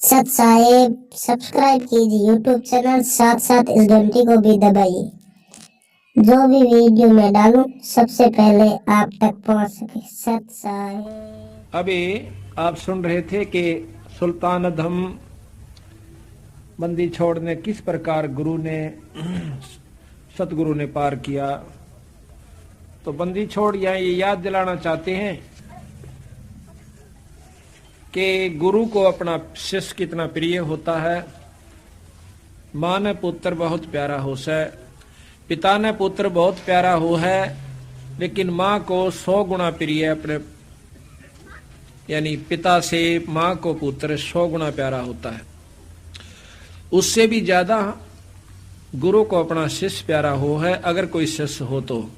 सत साहेब सब्सक्राइब कीजिए YouTube channel, साथ साथ इस घंटी को भी दबाइए। जो भी वीडियो मैं डालूं सबसे पहले आप तक पहुंच सके। सत साहेब। अभी आप सुन रहे थे कि सुल्तान अधम बंदी छोड़ ने किस प्रकार गुरु ने सतगुरु ने पार किया। तो बंदी छोड़ यहाँ ये याद दिलाना चाहते हैं कि गुरु को अपना शिष्य कितना प्रिय होता है। माँ ने पुत्र बहुत प्यारा हो है, पिता ने पुत्र बहुत प्यारा हो है, लेकिन माँ को 100 गुना प्रिय अपने, यानी पिता से माँ को पुत्र 100 गुना प्यारा होता है। उससे भी ज्यादा गुरु को अपना शिष्य प्यारा हो है, अगर कोई शिष्य हो तो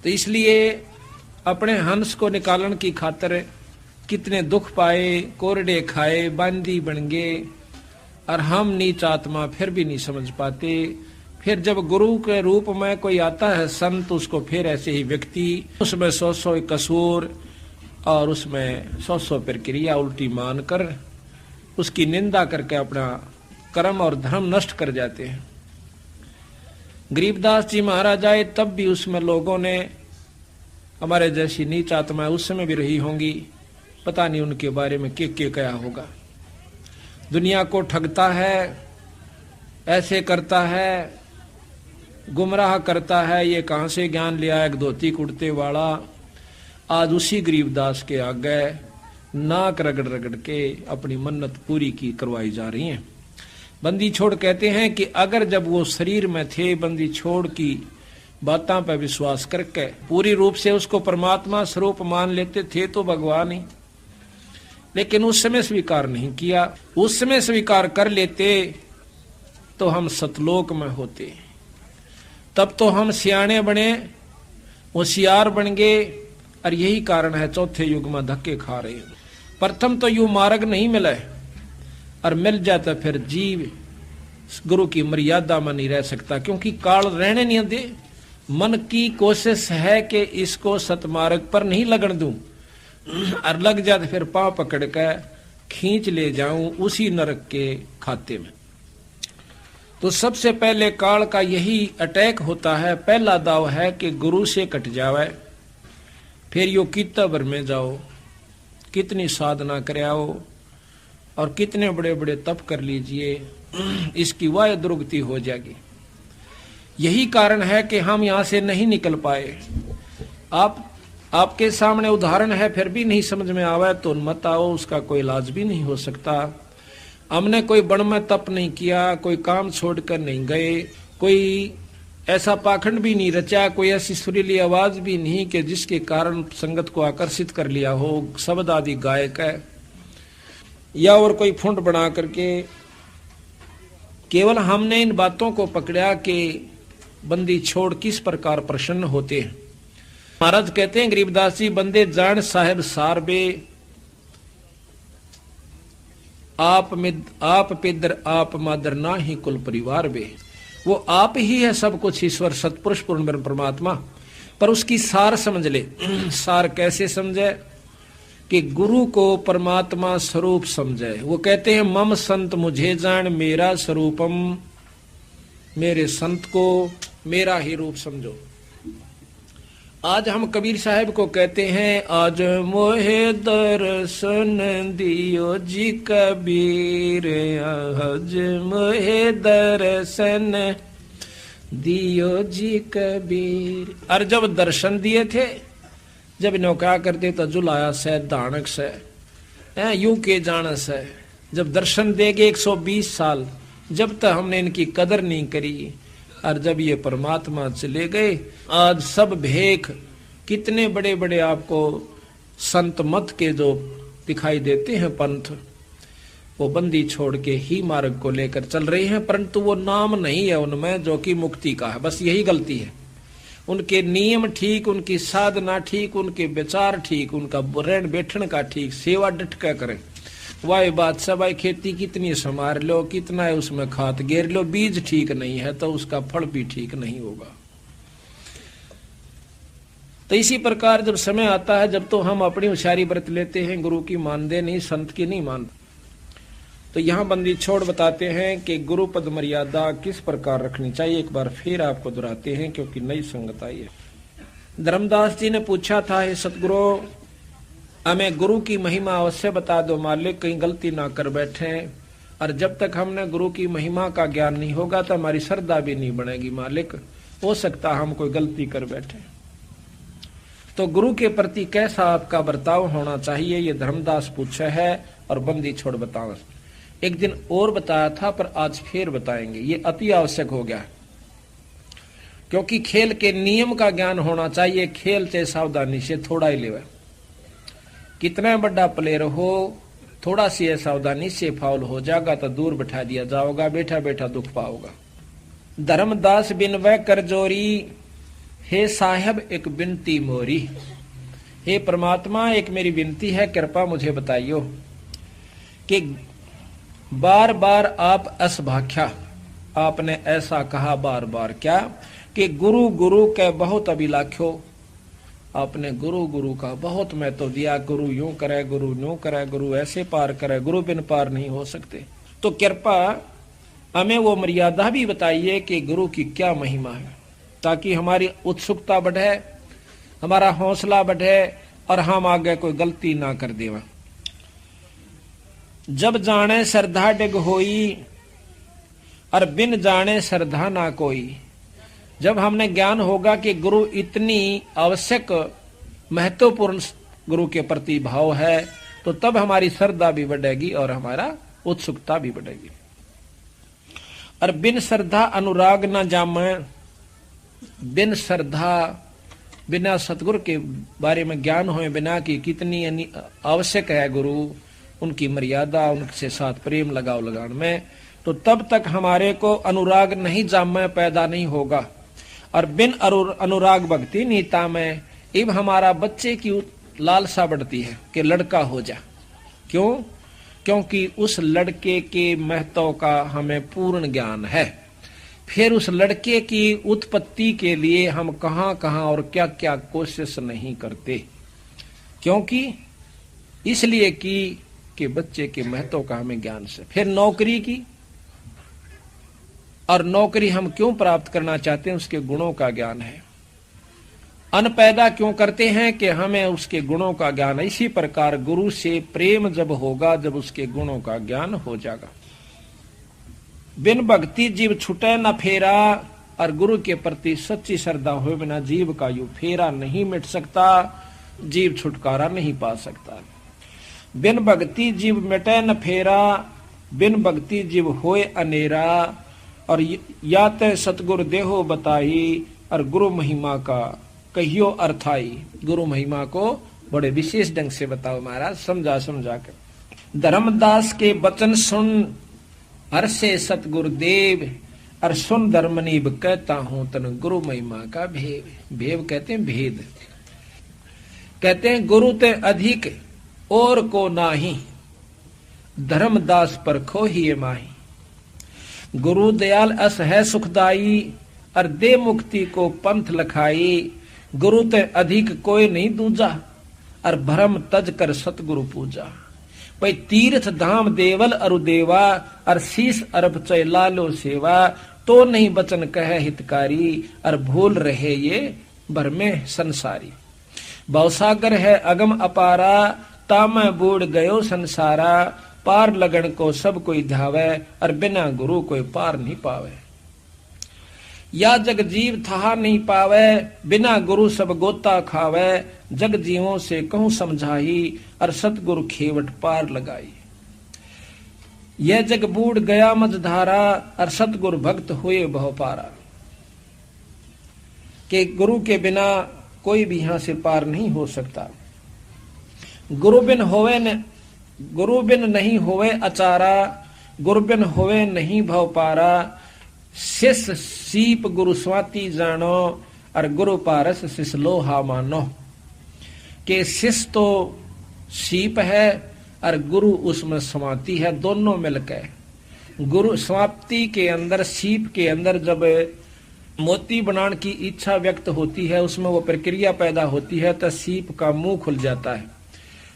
इसलिए अपने हंस को निकालने की खातिर कितने दुख पाए, कोरडे खाए, बांदी बन गए, और हम नीच आत्मा फिर भी नहीं समझ पाते। फिर जब गुरु के रूप में कोई आता है संत, उसको फिर ऐसे ही व्यक्ति उसमें 100 कसूर और उसमें 100 प्रक्रिया उल्टी मानकर उसकी निंदा करके अपना कर्म और धर्म नष्ट कर जाते हैं। गरीबदास जी महाराज आए तब भी उसमें लोगों ने हमारे जैसी नीच आत्मा उस समय भी रही होंगी, पता नहीं उनके बारे में क्या क्या होगा। दुनिया को ठगता है, ऐसे करता है, गुमराह करता है, ये कहां से ज्ञान लिया, एक धोती कुर्ते वाला। आज उसी गरीबदास के आगे नाक रगड़ रगड़ के अपनी मन्नत पूरी की करवाई जा रही है। बंदी छोड़ कहते हैं कि अगर जब वो शरीर में थे, बंदी छोड़ की बातों पर विश्वास करके पूरी रूप से उसको परमात्मा स्वरूप मान लेते थे तो भगवान ही, लेकिन उस समय स्वीकार नहीं किया। उस समय स्वीकार कर लेते तो हम सतलोक में होते, तब तो हम सियाने बने, होशियार बन गए। और यही कारण है चौथे युग में धक्के खा रहे हैं। प्रथम तो यू मार्ग नहीं मिला, और मिल जाता फिर जीव गुरु की मर्यादा में नहीं रह सकता, क्योंकि काल रहने नहीं दे। मन की कोशिश है कि इसको सतमार्ग पर नहीं लगन दूं, और लग जाते फिर पांव पकड़ कर खींच ले जाऊं उसी नरक के खाते में। तो सबसे पहले काल का यही अटैक होता है। पहला दाव है कि गुरु से कट जावे, फिर यो कितना भर में जाओ, कितनी साधना करे आओ और कितने बड़े बड़े तप कर लीजिए, इसकी वाय दुर्गति हो जाएगी। यही कारण है कि हम यहां से नहीं निकल पाए। आपके सामने उदाहरण है, फिर भी नहीं समझ में आवे तो मत आओ, उसका कोई इलाज भी नहीं हो सकता। हमने कोई बड़ में तप नहीं किया, कोई काम छोड़कर नहीं गए, कोई ऐसा पाखंड भी नहीं रचा, कोई ऐसी सुरीली आवाज भी नहीं कि जिसके कारण संगत को आकर्षित कर लिया हो, शब्द आदि गायक है, या और कोई फुंड बना करके। केवल हमने इन बातों को पकड़ा कि बंदी छोड़ किस प्रकार प्रसन्न होते हैं। महाराज कहते हैं गरीबदास जी, बंदे जान साहेब सारबे, आप पिदर आप मादर ना ही कुल परिवार बे। वो आप ही है सब कुछ, ईश्वर सतपुरुष पूर्ण ब्रह्म परमात्मा, पर उसकी सार समझ ले। सार कैसे समझे कि गुरु को परमात्मा स्वरूप समझे। वो कहते हैं मम संत मुझे जान, मेरा स्वरूपम, मेरे संत को मेरा ही रूप समझो। आज हम कबीर साहब को कहते हैं, आज मोहे दर्शन दियो जी कबीर, आज मोहे दर्शन दियो जी कबीर। और जब दर्शन दिए थे, जब इन्हों क्या करते तो जुलाया से दानक से यूं के जानस है। जब दर्शन देगे 120 साल, जब तक हमने इनकी कदर नहीं करी, और जब ये परमात्मा चले गए, आज सब भेख कितने बड़े बड़े आपको संत मत के जो दिखाई देते हैं पंथ, वो बंदी छोड़ के ही मार्ग को लेकर चल रहे हैं, परंतु वो नाम नहीं है उनमें जो कि मुक्ति का है। बस यही गलती है। उनके नियम ठीक, उनकी साधना ठीक, उनके विचार ठीक, उनका रहन बैठन का ठीक, सेवा डट कर करें। वाह बात सबाई खेती कितनी संभार लो, कितना है उसमें खाद गेर लो, बीज ठीक नहीं है तो उसका फल भी ठीक नहीं होगा। तो इसी प्रकार जब समय आता है जब तो हम अपनी होशियारी बरत लेते हैं, गुरु की मानते नहीं, संत की नहीं मानते। तो यहाँ बंदी छोड़ बताते हैं कि गुरु पद मर्यादा किस प्रकार रखनी चाहिए। एक बार फिर आपको दोहराते हैं क्योंकि नई संगत आई है। धर्मदास जी ने पूछा था, हे सतगुरु हमें गुरु की महिमा अवश्य बता दो मालिक, कहीं गलती ना कर बैठे। और जब तक हमने गुरु की महिमा का ज्ञान नहीं होगा तो हमारी श्रद्धा भी नहीं बनेगी मालिक, हो सकता हम कोई गलती कर बैठे। तो गुरु के प्रति कैसा आपका बर्ताव होना चाहिए, ये धर्मदास पूछे है और बंदी छोड़ बताओ। एक दिन और बताया था पर आज फिर बताएंगे, ये अति आवश्यक हो गया क्योंकि खेल के नियम का ज्ञान होना चाहिए। खेल से सावधानी से थोड़ा ही लेवे, कितना बड़ा प्लेयर हो, थोड़ा सी सावधानी से फाउल हो जाएगा तो दूर बैठा दिया जाओगा, बैठा बैठा दुख पाओगा। धर्मदास बिनवै कर जोरी, हे साहब एक विनती मोरी। हे परमात्मा एक मेरी विनती है, कृपा मुझे बताइयो कि बार बार आप असभाख्या, आपने ऐसा कहा बार बार क्या कि गुरु गुरु के बहुत अभिलाख्यो, आपने गुरु गुरु का बहुत महत्व दिया। गुरु यूं करे, गुरु यूं करे, गुरु ऐसे पार करे, गुरु बिन पार नहीं हो सकते। तो कृपा हमें वो मर्यादा भी बताइए कि गुरु की क्या महिमा है, ताकि हमारी उत्सुकता बढ़े, हमारा हौसला बढ़े और हम आगे कोई गलती ना कर देवा। जब जाने श्रद्धा डिग होई और बिन जाने श्रद्धा ना कोई। जब हमने ज्ञान होगा कि गुरु इतनी आवश्यक महत्वपूर्ण गुरु के प्रति भाव है तो तब हमारी श्रद्धा भी बढ़ेगी और हमारा उत्सुकता भी बढ़ेगी। और बिन श्रद्धा अनुराग न जामे, बिन श्रद्धा बिना सतगुरु के बारे में ज्ञान होए बिना कि कितनी आवश्यक है गुरु, उनकी मर्यादा, उनके साथ प्रेम लगाव लगान में, तो तब तक हमारे को अनुराग नहीं जामे पैदा नहीं होगा। और बिन अनुराग भक्ति नीता में इब हमारा बच्चे की लालसा बढ़ती है कि लड़का हो जा। क्यों? क्योंकि उस लड़के के महत्व का हमें पूर्ण ज्ञान है। फिर उस लड़के की उत्पत्ति के लिए हम कहां कहां और क्या क्या कोशिश नहीं करते, क्योंकि इसलिए कि बच्चे के महत्व का हमें ज्ञान से। फिर नौकरी की, और नौकरी हम क्यों प्राप्त करना चाहते हैं, उसके गुणों का ज्ञान है। अन्न पैदा क्यों करते हैं कि हमें उसके गुणों का ज्ञान है। इसी प्रकार गुरु से प्रेम जब होगा, जब उसके गुणों का ज्ञान हो जाएगा। बिन भक्ति जीव छुटे न फेरा, और गुरु के प्रति सच्ची श्रद्धा हुए बिना जीव का यू फेरा नहीं मिट सकता, जीव छुटकारा नहीं पा सकता। बिन भक्ति जीव मिटे न फेरा, बिन भक्ति जीव होए अनेरा, और या ते सतगुरु देहो बताई, और गुरु महिमा का कहियो अर्थाई। गुरु महिमा को बड़े विशेष ढंग से बताओ महाराज, समझा समझा कर। धर्मदास के वचन सुन हर से सतगुरुदेव, और सुन धर्मनीब कहता हूं तन गुरु महिमा का भेद। भेद कहते हैं भेद, कहते हैं गुरु ते अधिक और को नाही, धर्मदास पर खो ही माही। गुरु दयाल अस है सुखदाई, और दे मुक्ति को पंथ लखाई। गुरु ते अधिक कोई नहीं दूजा, और भरम तज कर सतगुरु पूजा। भाई तीर्थ धाम देवल अरु देवा, और शीस अरब चय लालो सेवा। तो नहीं बचन कहे हितकारी, और भूल रहे ये भरमे संसारी। भवसागर है अगम अपारा, ताम बूढ़ गयो संसारा। पार लगन को सब कोई धावे, और बिना गुरु कोई पार नहीं पावे। या जग जीव था नहीं पावे, बिना गुरु सब गोता खावे। जग जीवों से कहूं समझाई, और सतगुरु खेवट पार लगाई। यह जग बूढ़ गया मझधारा, और सतगुरु भक्त हुए बहु पारा। कि गुरु के बिना कोई भी यहां से पार नहीं हो सकता। गुरु बिन नहीं होवे अचारा, गुरु बिन होवे नहीं भव पारा। शिष्य सीप गुरु स्वाति जानो, और गुरु पारस शिष्य लोहा मानो। के शिष्य तो सीप है और गुरु उसमें समाप्ति है, दोनों मिलकर। गुरु समाप्ति के अंदर, सीप के अंदर जब मोती बनाने की इच्छा व्यक्त होती है, उसमें वो प्रक्रिया पैदा होती है तो सीप का मुंह खुल जाता है।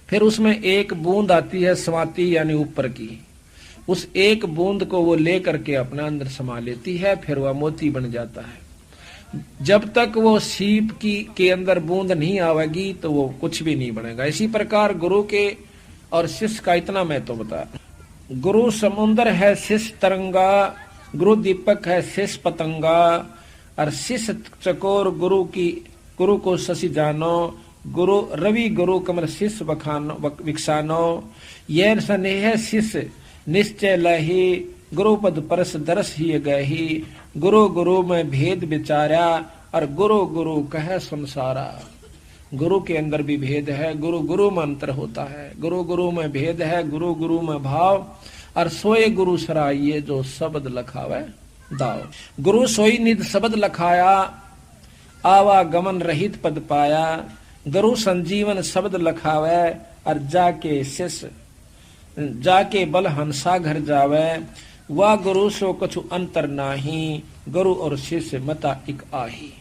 फिर उसमें एक बूंद आती है स्वाति यानी ऊपर की, उस एक बूंद को वो लेकर के अपने अंदर समा लेती है, फिर वह मोती बन जाता है। जब तक वो सीप की के अंदर बूंद नहीं आवेगी तो वो कुछ भी नहीं बनेगा। इसी प्रकार गुरु के और शिष्य का इतना मैं तो बता, गुरु समुद्र है शिष्य तरंगा, गुरु दीपक है शिष्य पतंगा, और शिष्य चकोर गुरु को शशि जानो, गुरु रवि गुरु कमल शिष्य विकसानो, यह स्नेह शिष्य निश्चय लही, गुरु पद परस दरस ही गही, गुरु गुरु में भेद विचारा, और गुरु गुरु कह संसारा। गुरु के अंदर भी भेद है, गुरु गुरु में अंतर होता है, गुरु गुरु में भेद है, गुरु गुरु में भाव, और सोए गुरु सराइये जो शब्द लखावे दाव। गुरु सोई निध शब्द लखाया, आवागमन रहित पद पाया, गुरु संजीवन शब्द लखावे, और जाके बल हंसा घर जावे, वह गुरु सो कछु अंतर नाही, गुरु और शिष्य मता इक आही।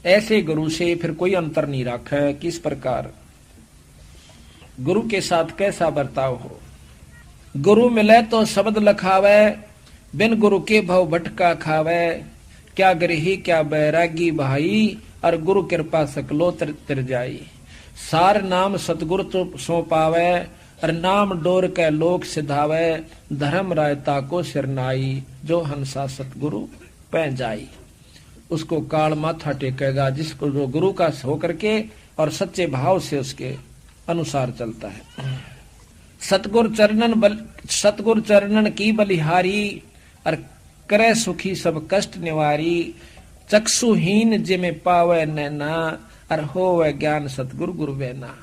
ऐसे गुरु से फिर कोई अंतर नहीं रखा। किस प्रकार गुरु के साथ कैसा बर्ताव हो। गुरु मिले तो शब्द लखावे, बिन गुरु के भव भटका खावे, क्या गृही क्या बैरागी भाई, और गुरु कृपा सकलो तिर जाई। सार नाम सतगुरु तो सो पावे, और नाम डोर के लोक सिधावे, धर्म रायता को सिरनाई, जो हंसा सतगुरु पै जाई। उसको काल माथा टेकेगा जिसको जो गुरु का होकर के और सच्चे भाव से उसके अनुसार चलता है। सतगुर चरणन की बलिहारी, और करे सुखी सब कष्ट निवारी, चक्षुहीन जिमे पावे नैना, और होवे ज्ञान सतगुरु गुरु बेना।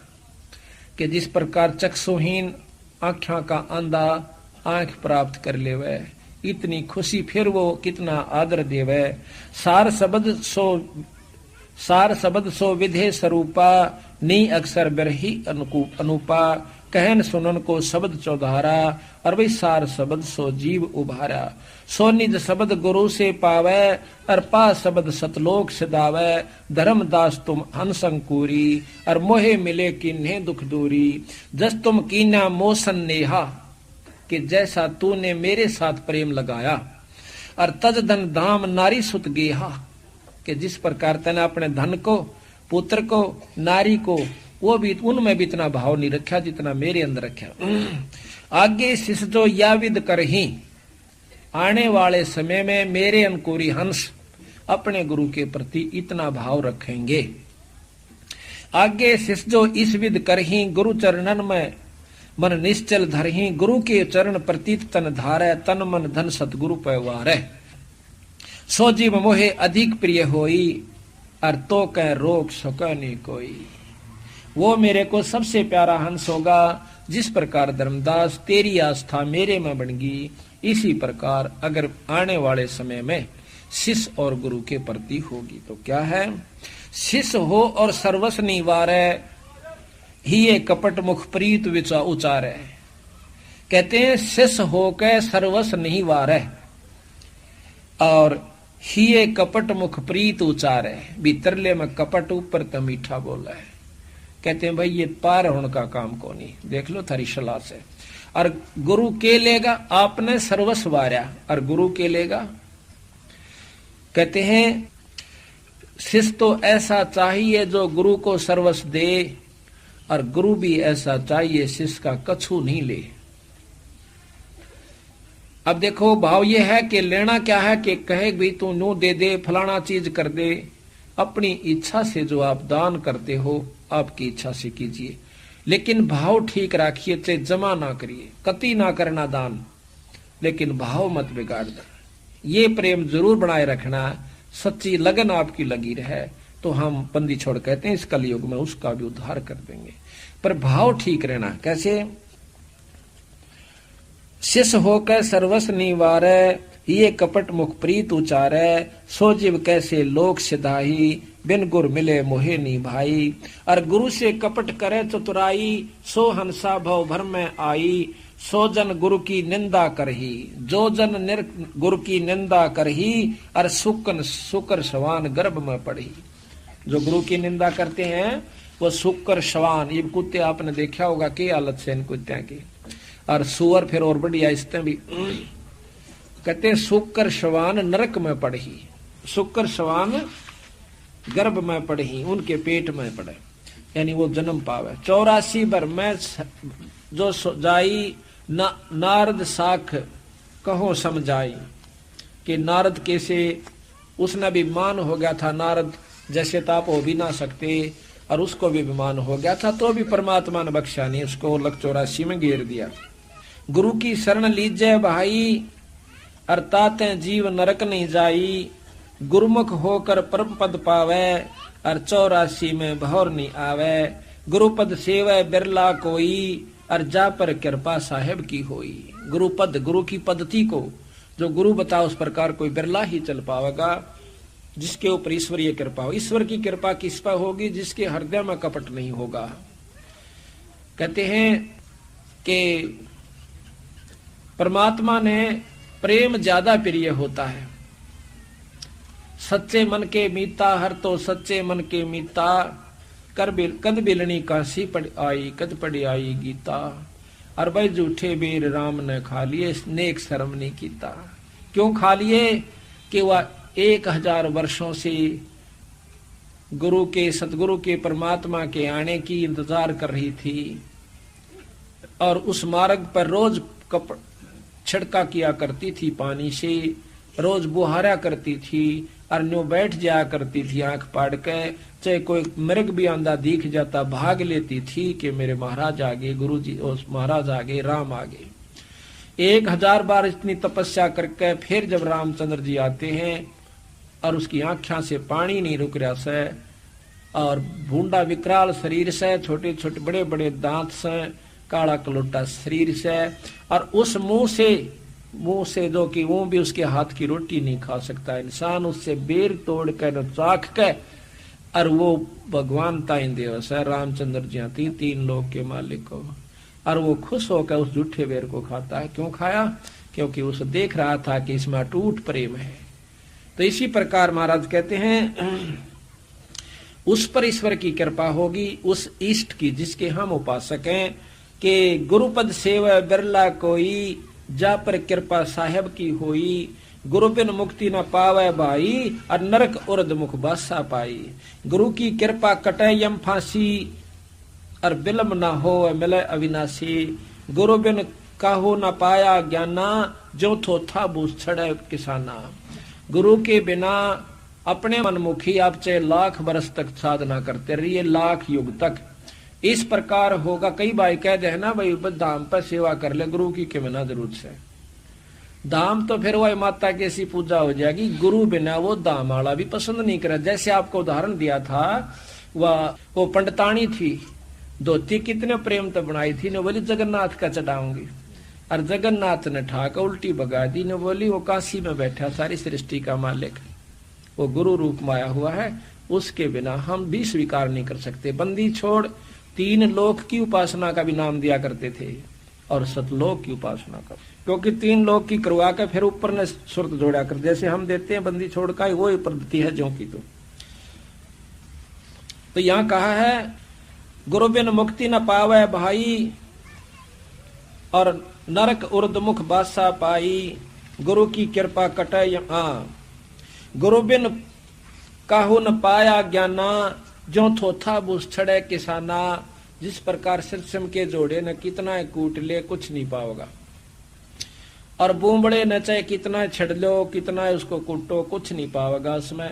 कि जिस प्रकार चक्षुहीन आँखों का अंधा आंख प्राप्त कर लेवे, इतनी खुशी फिर वो कितना आदर देवे। सार शब्द सो विधे स्वरूपा, नी अक्षर बिरही अनुपा, कहन सुनन को शब्द चौधारा, और वही सार शब्द सो जीव उभारा। सो निज शब्द गुरु से पावे, और पा शब्द सतलोक सिदावे, धर्म दास तुम हंसंकुरी, और मोहे मिले किन्हे दुख दूरी। जस तुम कीना मोसन नेहा, कि जैसा तूने मेरे साथ प्रेम लगाया, और तज धन धाम नारी सुत गेहा, कि जिस प्रकार तने अपने धन को, पुत्र को, नारी को, वो भी उनमें भी इतना भाव नहीं रखा जितना मेरे अंदर रखा। आगे शिष्य जो या विद करही, आने वाले समय में मेरे अंकुरी हंस अपने गुरु के प्रति इतना भाव रखेंगे। आगे शिष्य जो इस विद करही, गुरु चरणन में मन निश्चल धरही, गुरु के चरण प्रतीत तन धारे, तन मन धन सतगुरु पैवारे। सो जीव मोहे अधिक प्रिय होई, और तो कह रोक सके नहीं कोई। वो मेरे को सबसे प्यारा हंस होगा। जिस प्रकार धर्मदास तेरी आस्था मेरे में बन गई, इसी प्रकार अगर आने वाले समय में शिष्य और गुरु के प्रति होगी तो क्या है। शिष्य हो और सर्वस निवारे, ही ये कपट मुख प्रीत विचा उचारे। कहते हैं शिष्य होकर सर्वस नहीं वारे, और ही ये कपट मुख प्रीत उचारे। भीतरले में कपट, ऊपर तो मीठा बोला है। कहते हैं भाई ये पार होने का काम को नहीं, देख लो थारी सलाह से। और गुरु के लेगा, आपने सर्वस्व वार्या, और गुरु के लेगा। कहते हैं शिष्य तो ऐसा चाहिए जो गुरु को सर्वस्व दे, और गुरु भी ऐसा चाहिए शिष्य का कछु नहीं ले। अब देखो भाव ये है कि लेना क्या है कि कहे भी तू नू दे दे, फलाना चीज कर दे। अपनी इच्छा से जो आप दान करते हो आपकी इच्छा से कीजिए, लेकिन भाव ठीक रखिए, चाहे जमा ना करिए, कति ना करना दान, लेकिन भाव मत बिगाड़ दे। ये प्रेम जरूर बनाए रखना, सच्ची लगन आपकी लगी रहे तो हम बंदी छोड़ कहते हैं इस कलयुग में उसका भी उद्धार कर देंगे। पर भाव ठीक रहना। कैसे। शिष्य होकर सर्वस निवारे, ये कपट मुख प्रीत उचारे। सो जीव कैसे लोक सिधाही, बिन गुर मिले मोहे नी भाई। और गुरु से कपट करे चतुराई, सो हंसा भव भर में आई। सो जन गुरु की निंदा करही, जो जन गुरु की निंदा करही। और शुकर सवान गर्भ में पढ़ी। जो गुरु की निंदा करते हैं वो शुकर सवान, ये कुत्ते आपने देखा होगा कि हालत से इन कुत्तियों की। और सुअर फिर और बढ़िया इसते भी कहते हैं शुकर सवान नरक में पढ़ी। शुकर सवान गर्भ में पढ़ी, उनके पेट में पड़े, यानी वो जन्म पावे। 84 भर में जो जाई नारद साख कहो समझाई। कि नारद कैसे उसने भी मान हो गया था, नारद जैसे तो आप हो भी ना सकते, और उसको भी विमान हो गया था, तो भी परमात्मा ने बख्शा नहीं, उसको लक 84 में घेर दिया। गुरु की शरण लीजे भाई, अर्थात जीव नरक नहीं जाई। गुरुमुख होकर परम पद पावे, और 84 में भौर नहीं आवे। गुरुपद सेवे बिरला कोई, और जा पर कृपा साहेब की होई। गुरुपद, गुरु की पद्धति को जो गुरु बता उस प्रकार कोई बिरला ही चल पावेगा, जिसके ऊपर ईश्वरीय कृपा हो। ईश्वर की कृपा किस पर होगी? जिसके हृदय में कपट नहीं होगा। कहते हैं कि परमात्मा ने प्रेम ज्यादा प्रिय होता है। सच्चे मन के मीता, हर तो सच्चे मन के मीता। कद बिलनी काशी पड़ आई, कद पड़ी आई गीता। और भाई झूठे बेर राम ने खा लिए, नेक शर्म नहीं कीता। क्यों खा लिए? कि वह 1000 वर्षों से गुरु के, सतगुरु के, परमात्मा के आने की इंतजार कर रही थी, और उस मार्ग पर रोज छिड़का किया करती थी पानी से, रोज बुहारा करती थी, और न्यू बैठ जाया करती थी आंख पाड़ के। चाहे कोई मृग भी आंधा दिख जाता भाग लेती थी कि मेरे महाराज आगे, गुरु जी उस महाराज आगे, राम आगे। 1000 बार इतनी तपस्या करके फिर जब रामचंद्र जी आते हैं, और उसकी आंखों से पानी नहीं रुक रहा से, और भूंडा विकराल शरीर से, छोटे छोटे बड़े बड़े दांत से, काला कलोटा शरीर से, और उस मुंह से जो कि वो भी उसके हाथ की रोटी नहीं खा सकता इंसान, उससे बेर तोड़ कर चाख के, और वो भगवान ताइन देव से रामचंद्र जी 3 लोक के मालिक को, और वो खुश होकर उस झूठे बेर को खाता है। क्यों खाया? क्योंकि उसे देख रहा था कि इसमें अटूट प्रेम है। तो इसी प्रकार महाराज कहते हैं उस पर ईश्वर की कृपा होगी, उस इष्ट की जिसके हम उपासक हैं। कि गुरुपद सेवा बिरला कोई, जा पर कृपा साहेब की होई। गुरु बिन मुक्ति न पावे भाई, और नरक उर्द मुख बासा पाई। गुरु की कृपा कटे यम फांसी, और बिलम न हो मिले अविनाशी। गुरु बिन काहो न पाया ज्ञाना, जो थो था बूझ छड़े किसाना। गुरु के बिना अपने मनमुखी आप चाहे लाख बरस तक साधना करते रहिए, लाख युग तक इस प्रकार होगा। कई बार कह दे ना भाई धाम पर सेवा कर ले, गुरु की क्यों ना जरूरत से। धाम तो फिर वह माता की ऐसी पूजा हो जाएगी, गुरु बिना वो धाम वाला भी पसंद नहीं करे। जैसे आपको उदाहरण दिया था, वो पंडितानी थी, धोती कितने प्रेम तो बनाई थी, ने बोली जगन्नाथ का चढ़ाऊंगी, और जगन्नाथ ने ठाकर उल्टी भगा दी, ने बोली वो काशी में बैठा सारी सृष्टि का मालिक, वो गुरु रूप में आया हुआ है, उसके बिना हम भी स्वीकार नहीं कर सकते। बंदी छोड़ 3 लोक की उपासना का भी नाम दिया करते थे, और सतलोक की उपासना कर, क्योंकि 3 लोक की करवा के फिर ऊपर ने सुरत जोड़ा कर, जैसे हम देते हैं बंदी छोड़ का, वो पद्धति है जो की। तो यहाँ कहा है गुरु बिन मुक्ति न पावे भाई, और नरक उर्दमुख बासा पाई। गुरु की कृपा कटे गुरु बिन काहू न पाया ज्ञाना, जो थोथा बुस छड़े किसाना। जिस प्रकार सिरसम के जोड़े न कितना कूट ले कुछ नहीं पाओगा, और बूंबड़े न चाहे कितना छड़ लो, कितना उसको कूटो कुछ नहीं पाओगा उसमें।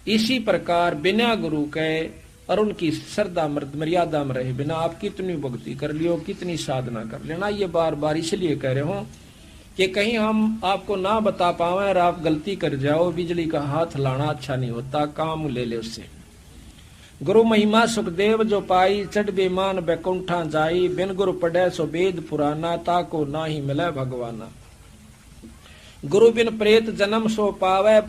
इसी प्रकार बिना गुरु के और उनकी श्रद्धा मर्यादा में रहे बिना आप कितनी भक्ति कर लियो, कितनी साधना कर लेना। ये बार बार इसलिए कह रहे हो कि कहीं हम आपको ना बता पावे और आप गलती कर जाओ, बिजली का हाथ लाना अच्छा नहीं होता, काम ले ले उससे। गुरु महिमा सुखदेव जो पाई, चढ़ बेमान बैकुंठा जाई। बिन गुरु पढ़े सो वेद पुराना, ताको ना ही मिले भगवाना। गुरु बिन प्रेत जन्म सो पावे,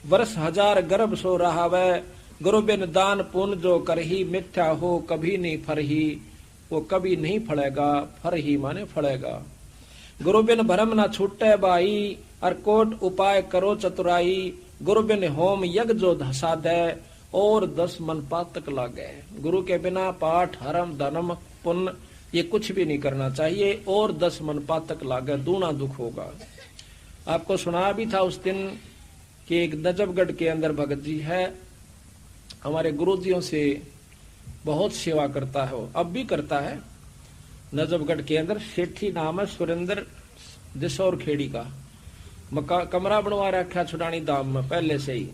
वर्ष 1000 गर्भ सो रहावे। गुरु बिन दान पुण्य जो करही, मिथ्या हो कभी नहीं फरही, वो कभी नहीं फलेगा, फर ही माने फलेगा। गुरु बिन भरम न छूटे बाई, और कोट उपाय करो चतुराई, गुरु बिन होम यज्ञ जो साधे, और 10 मन पातक लागे। गुरु के बिना पाठ हरम धर्म पुण्य ये कुछ भी नहीं करना चाहिए, और 10 मन पातक लागे, दूना दुख होगा। आपको सुना भी था उस दिन कि एक नजफगढ़ के अंदर भगत जी है, हमारे गुरुजियों से बहुत सेवा करता है, वो अब भी करता है। नजफगढ़ के अंदर सेठी नाम है सुरेंद्र दिशौर खेड़ी का, कमरा बनवा रखा छुड़ानी धाम में पहले से ही,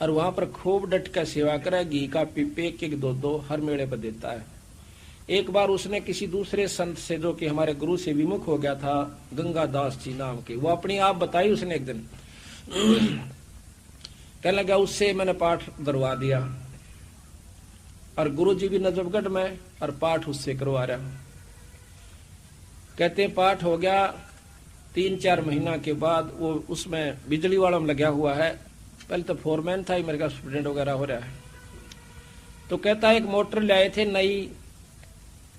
और वहां पर खूब डट कर सेवा करे, घी का पीपे एक 2 हर मेले पर देता है। एक बार उसने किसी दूसरे संत से, जो कि हमारे गुरु से विमुख हो गया था, गंगा दास जी नाम के, वो अपनी आप बताई उसने एक दिन। कहने लगा उससे मैंने पाठ करवा दिया, और गुरु जी भी नजफगढ़ में, और पाठ उससे करवा रहा। कहते हैं पाठ हो गया, 3-4 महीना के बाद वो उसमें बिजली वाला में लगा हुआ है, पहले तो फोरमैन था ही, मेरे का स्टूडेंट वगैरह हो रहा है। तो कहता है एक मोटर ले आए थे नई,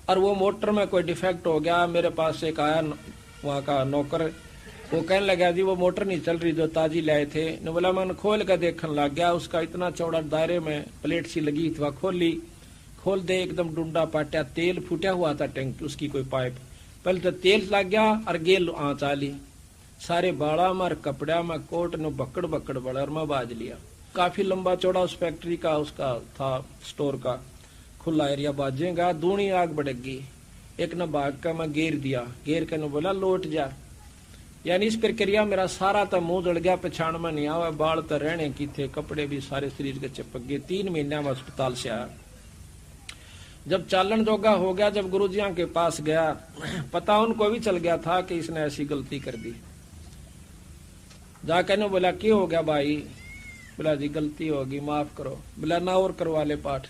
और वो मोटर में कोई डिफेक्ट हो गया। मेरे पास एक आया वहाँ का नौकर, वो कहने लगा जी वो मोटर नहीं चल रही जो ताजी लाए थे। ने बोला मैंने खोल कर देखने लग गया, उसका इतना चौड़ा दायरे में प्लेट सी लगी थी, वह खोली, खोल दे एकदम डूंडा पाटा, तेल फूटा हुआ था टैंक उसकी कोई पाइप, पहले तो तेल लग गया और गेल आँच आली, सारे बाड़ा में कपड़ा में कोट ने बकड़ बकड़ बड़ा और मैं बाज लिया। काफी लंबा चौड़ा उस फैक्ट्री का उसका था, स्टोर का खुला एरिया, बाजेगा दूनी आग बढ़ेगी। एक न भाग का मैं घेर दिया, घेर के न बोला लौट जा। यानी इस प्रक्रिया मेरा सारा तो मुंह जड़ गया, पछाण में नहीं आवा, बाल तो रहने की थे, कपड़े भी सारे शरीर के चिपक गए। 3 महीना में अस्पताल से आया। जब चालन जोगा हो गया, जब गुरुजियों के पास गया, पता उनको भी चल गया था कि इसने ऐसी गलती कर दी। जाकर ने बोला क्या हो गया भाई? बोला जी गलती होगी माफ करो। बोला ना और करवा ले पाठ।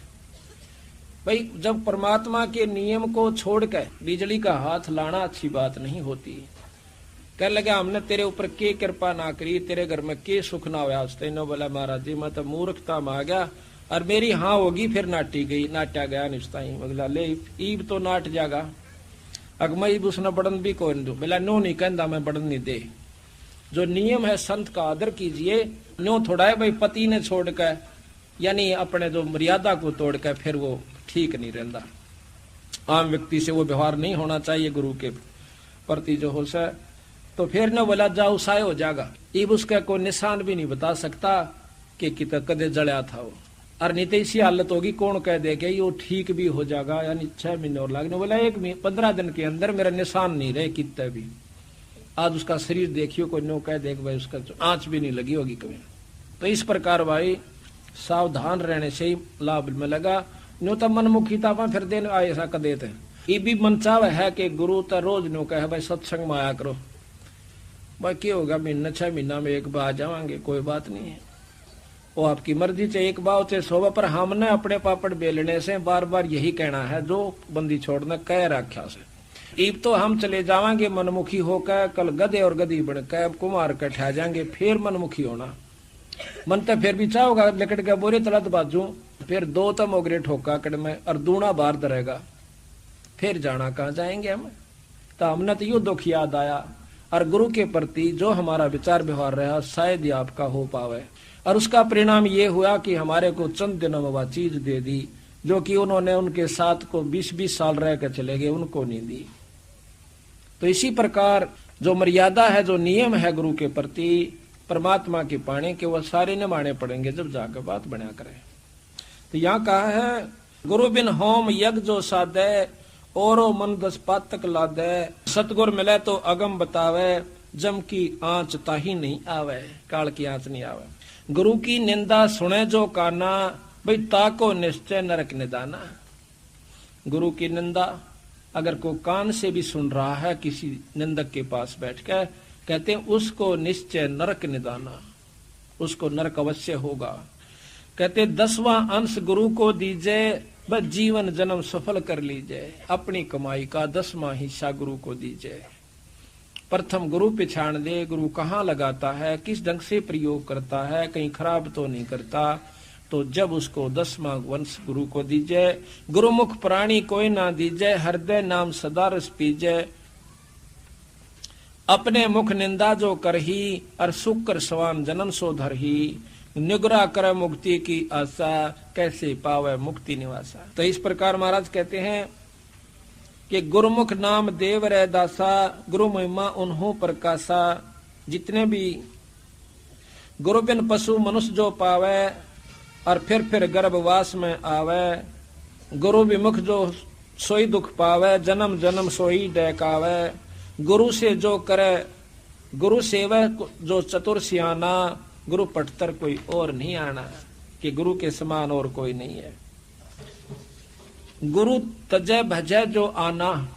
भाई जब परमात्मा के नियम को छोड़कर बिजली का हाथ लाना अच्छी बात नहीं होती। कह लगा हमने तेरे ऊपर के कृपा ना करी, तेरे घर में के सुख ना हुआ। तेनो बोला महाराज जी मैं तो मूर्खता में आ गया, और मेरी हाँ होगी फिर नाटी गई, नाटा गया निस्ताई। बोला ले ईब तो नाट जागा, अगमई उसने बड़न भी कौन दू। बोला नो नहीं कहता मैं बड़न नहीं दे। जो नियम है संत का आदर कीजिए। न्यो थोड़ा है भाई पति ने छोड़कर यानी अपने जो मर्यादा को तोड़कर फिर वो ठीक नहीं रहता। आम व्यक्ति से वो व्यवहार नहीं होना चाहिए गुरु के प्रति जो हो सके। तो फिर न बोला जाओ साय हो जाएगा। इब उसका कोई निशान भी नहीं बता सकता कि कितना कदे जड़या था वो, और नहीं तो इसी हालत होगी कौन कह दे कि ये ठीक भी हो जाएगा, यानी 6 महीने और लागने। बोला 15 दिन के अंदर मेरा निशान नहीं रहे कितने भी। आज उसका शरीर देखियो कोई नो कह देख भाई उसका आंच भी नहीं लगी होगी कभी। तो इस प्रकार भाई सावधान रहने से ही लाभ में लगा। नो तो मनमुखी था फिर देने आए ऐसा कर देते हैं। ये भी मन चाव है कि गुरु तो रोज नो कहे भाई सत्संग में आया करो। भाई क्या होगा महीना 6 महीना में एक बार आ जावांगे, कोई बात नहीं है, वो आपकी मर्जी। चाहे एक बार चाहे 100 पर हमने अपने पापड़ बेलने से बार बार यही कहना है जो बंदी छोड़ना कह रखा से। ईब तो हम चले जावांगे मनमुखी होकर, कल गधे और गधी बनकर कुमार कर ठा जाएंगे, फिर मनमुखी होना। मन तो फिर भी चाहोगा लकड़ के बोरे तलत बाजू, फिर 2 तो मोगरे ठोका कड़ में और दूना बाहर दरेगा, फिर जाना कहाँ जाएंगे हम। तो हमने तो यो दुख याद आया, और गुरु के प्रति जो हमारा विचार व्यवहार रहा शायद ही आपका हो पावे। और उसका परिणाम ये हुआ कि हमारे को चंद दिनों में वह चीज दे दी जो कि उन्होंने उनके साथ को 20-20 साल रह कर चले गए, उनको नहीं दी। तो इसी प्रकार जो मर्यादा है, जो नियम है गुरु के प्रति परमात्मा के पाने के, वह सारे निभाने पड़ेंगे जब जाकर बात बना करें। तो यहाँ कहा है गुरु बिन होम यज्ञ जो साधे, औरो मन 10 पातक लादे। सतगुर मिले तो अगम बतावे, जम की आंच ताही नहीं आवे, काल की आंच नहीं आवे। गुरु की निंदा सुने जो काना, भाई ताको निश्चय नरक निदाना। गुरु की निंदा अगर को कान से भी सुन रहा है किसी निंदक के पास बैठकर, कहते हैं उसको निश्चय नरक निदाना, उसको नरक अवश्य होगा। कहते 10वां अंश गुरु को दीजिए, बस जीवन जन्म सफल कर लीजिए। अपनी कमाई का 10वां हिस्सा गुरु को दीजिए। प्रथम गुरु पहचान दे, गुरु कहाँ लगाता है, किस ढंग से प्रयोग करता है, कहीं खराब तो नहीं करता, तो जब उसको 10वां वंश गुरु को दीजिए। गुरुमुख प्राणी कोई ना दीजिए, हृदय नाम सदा रस पीजे। अपने मुख निंदा जो करही, और शुक्र सवान जन्म सो धरही। निगरा कर मुक्ति की आशा, कैसे पावे मुक्ति निवासा। तो इस प्रकार महाराज कहते हैं कि गुरुमुख नाम देव रे दासा, गुरु महिमा उन्हों प्रकाशा। जितने भी गुरु बिन पशु मनुष्य जो पावे, और फिर गर्भवास में आवे। गुरु विमुख जो सोई दुख पावे, जन्म जन्म सोई डहकावे। गुरु से जो करे गुरु सेवा जो चतुर सियाना, गुरु पटतर कोई और नहीं आना, कि गुरु के समान और कोई नहीं है। गुरु तजय भजय जो आना,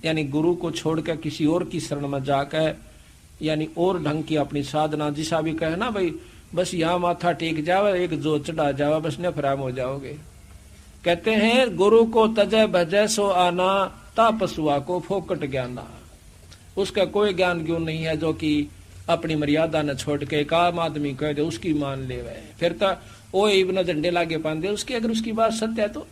यानी गुरु को छोड़कर किसी और की शरण में जाकर, यानी और ढंग की अपनी साधना, जिसा भी कहे ना भाई बस यहाँ माथा टेक जावे, एक जो चढ़ा जावा, बस ने फराम हो जाओगे। कहते हैं गुरु को तजय भजय सो आना, ता पशुआ को फोकट ज्ञाना। उसका कोई ज्ञान क्यों नहीं है जो कि अपनी मर्यादा न छोड़ के एक आम आदमी कह दे उसकी मान ले वे, फिर तो ओ इब्न झंडे लागे पांदे उसकी, अगर उसकी बात सत्य है तो।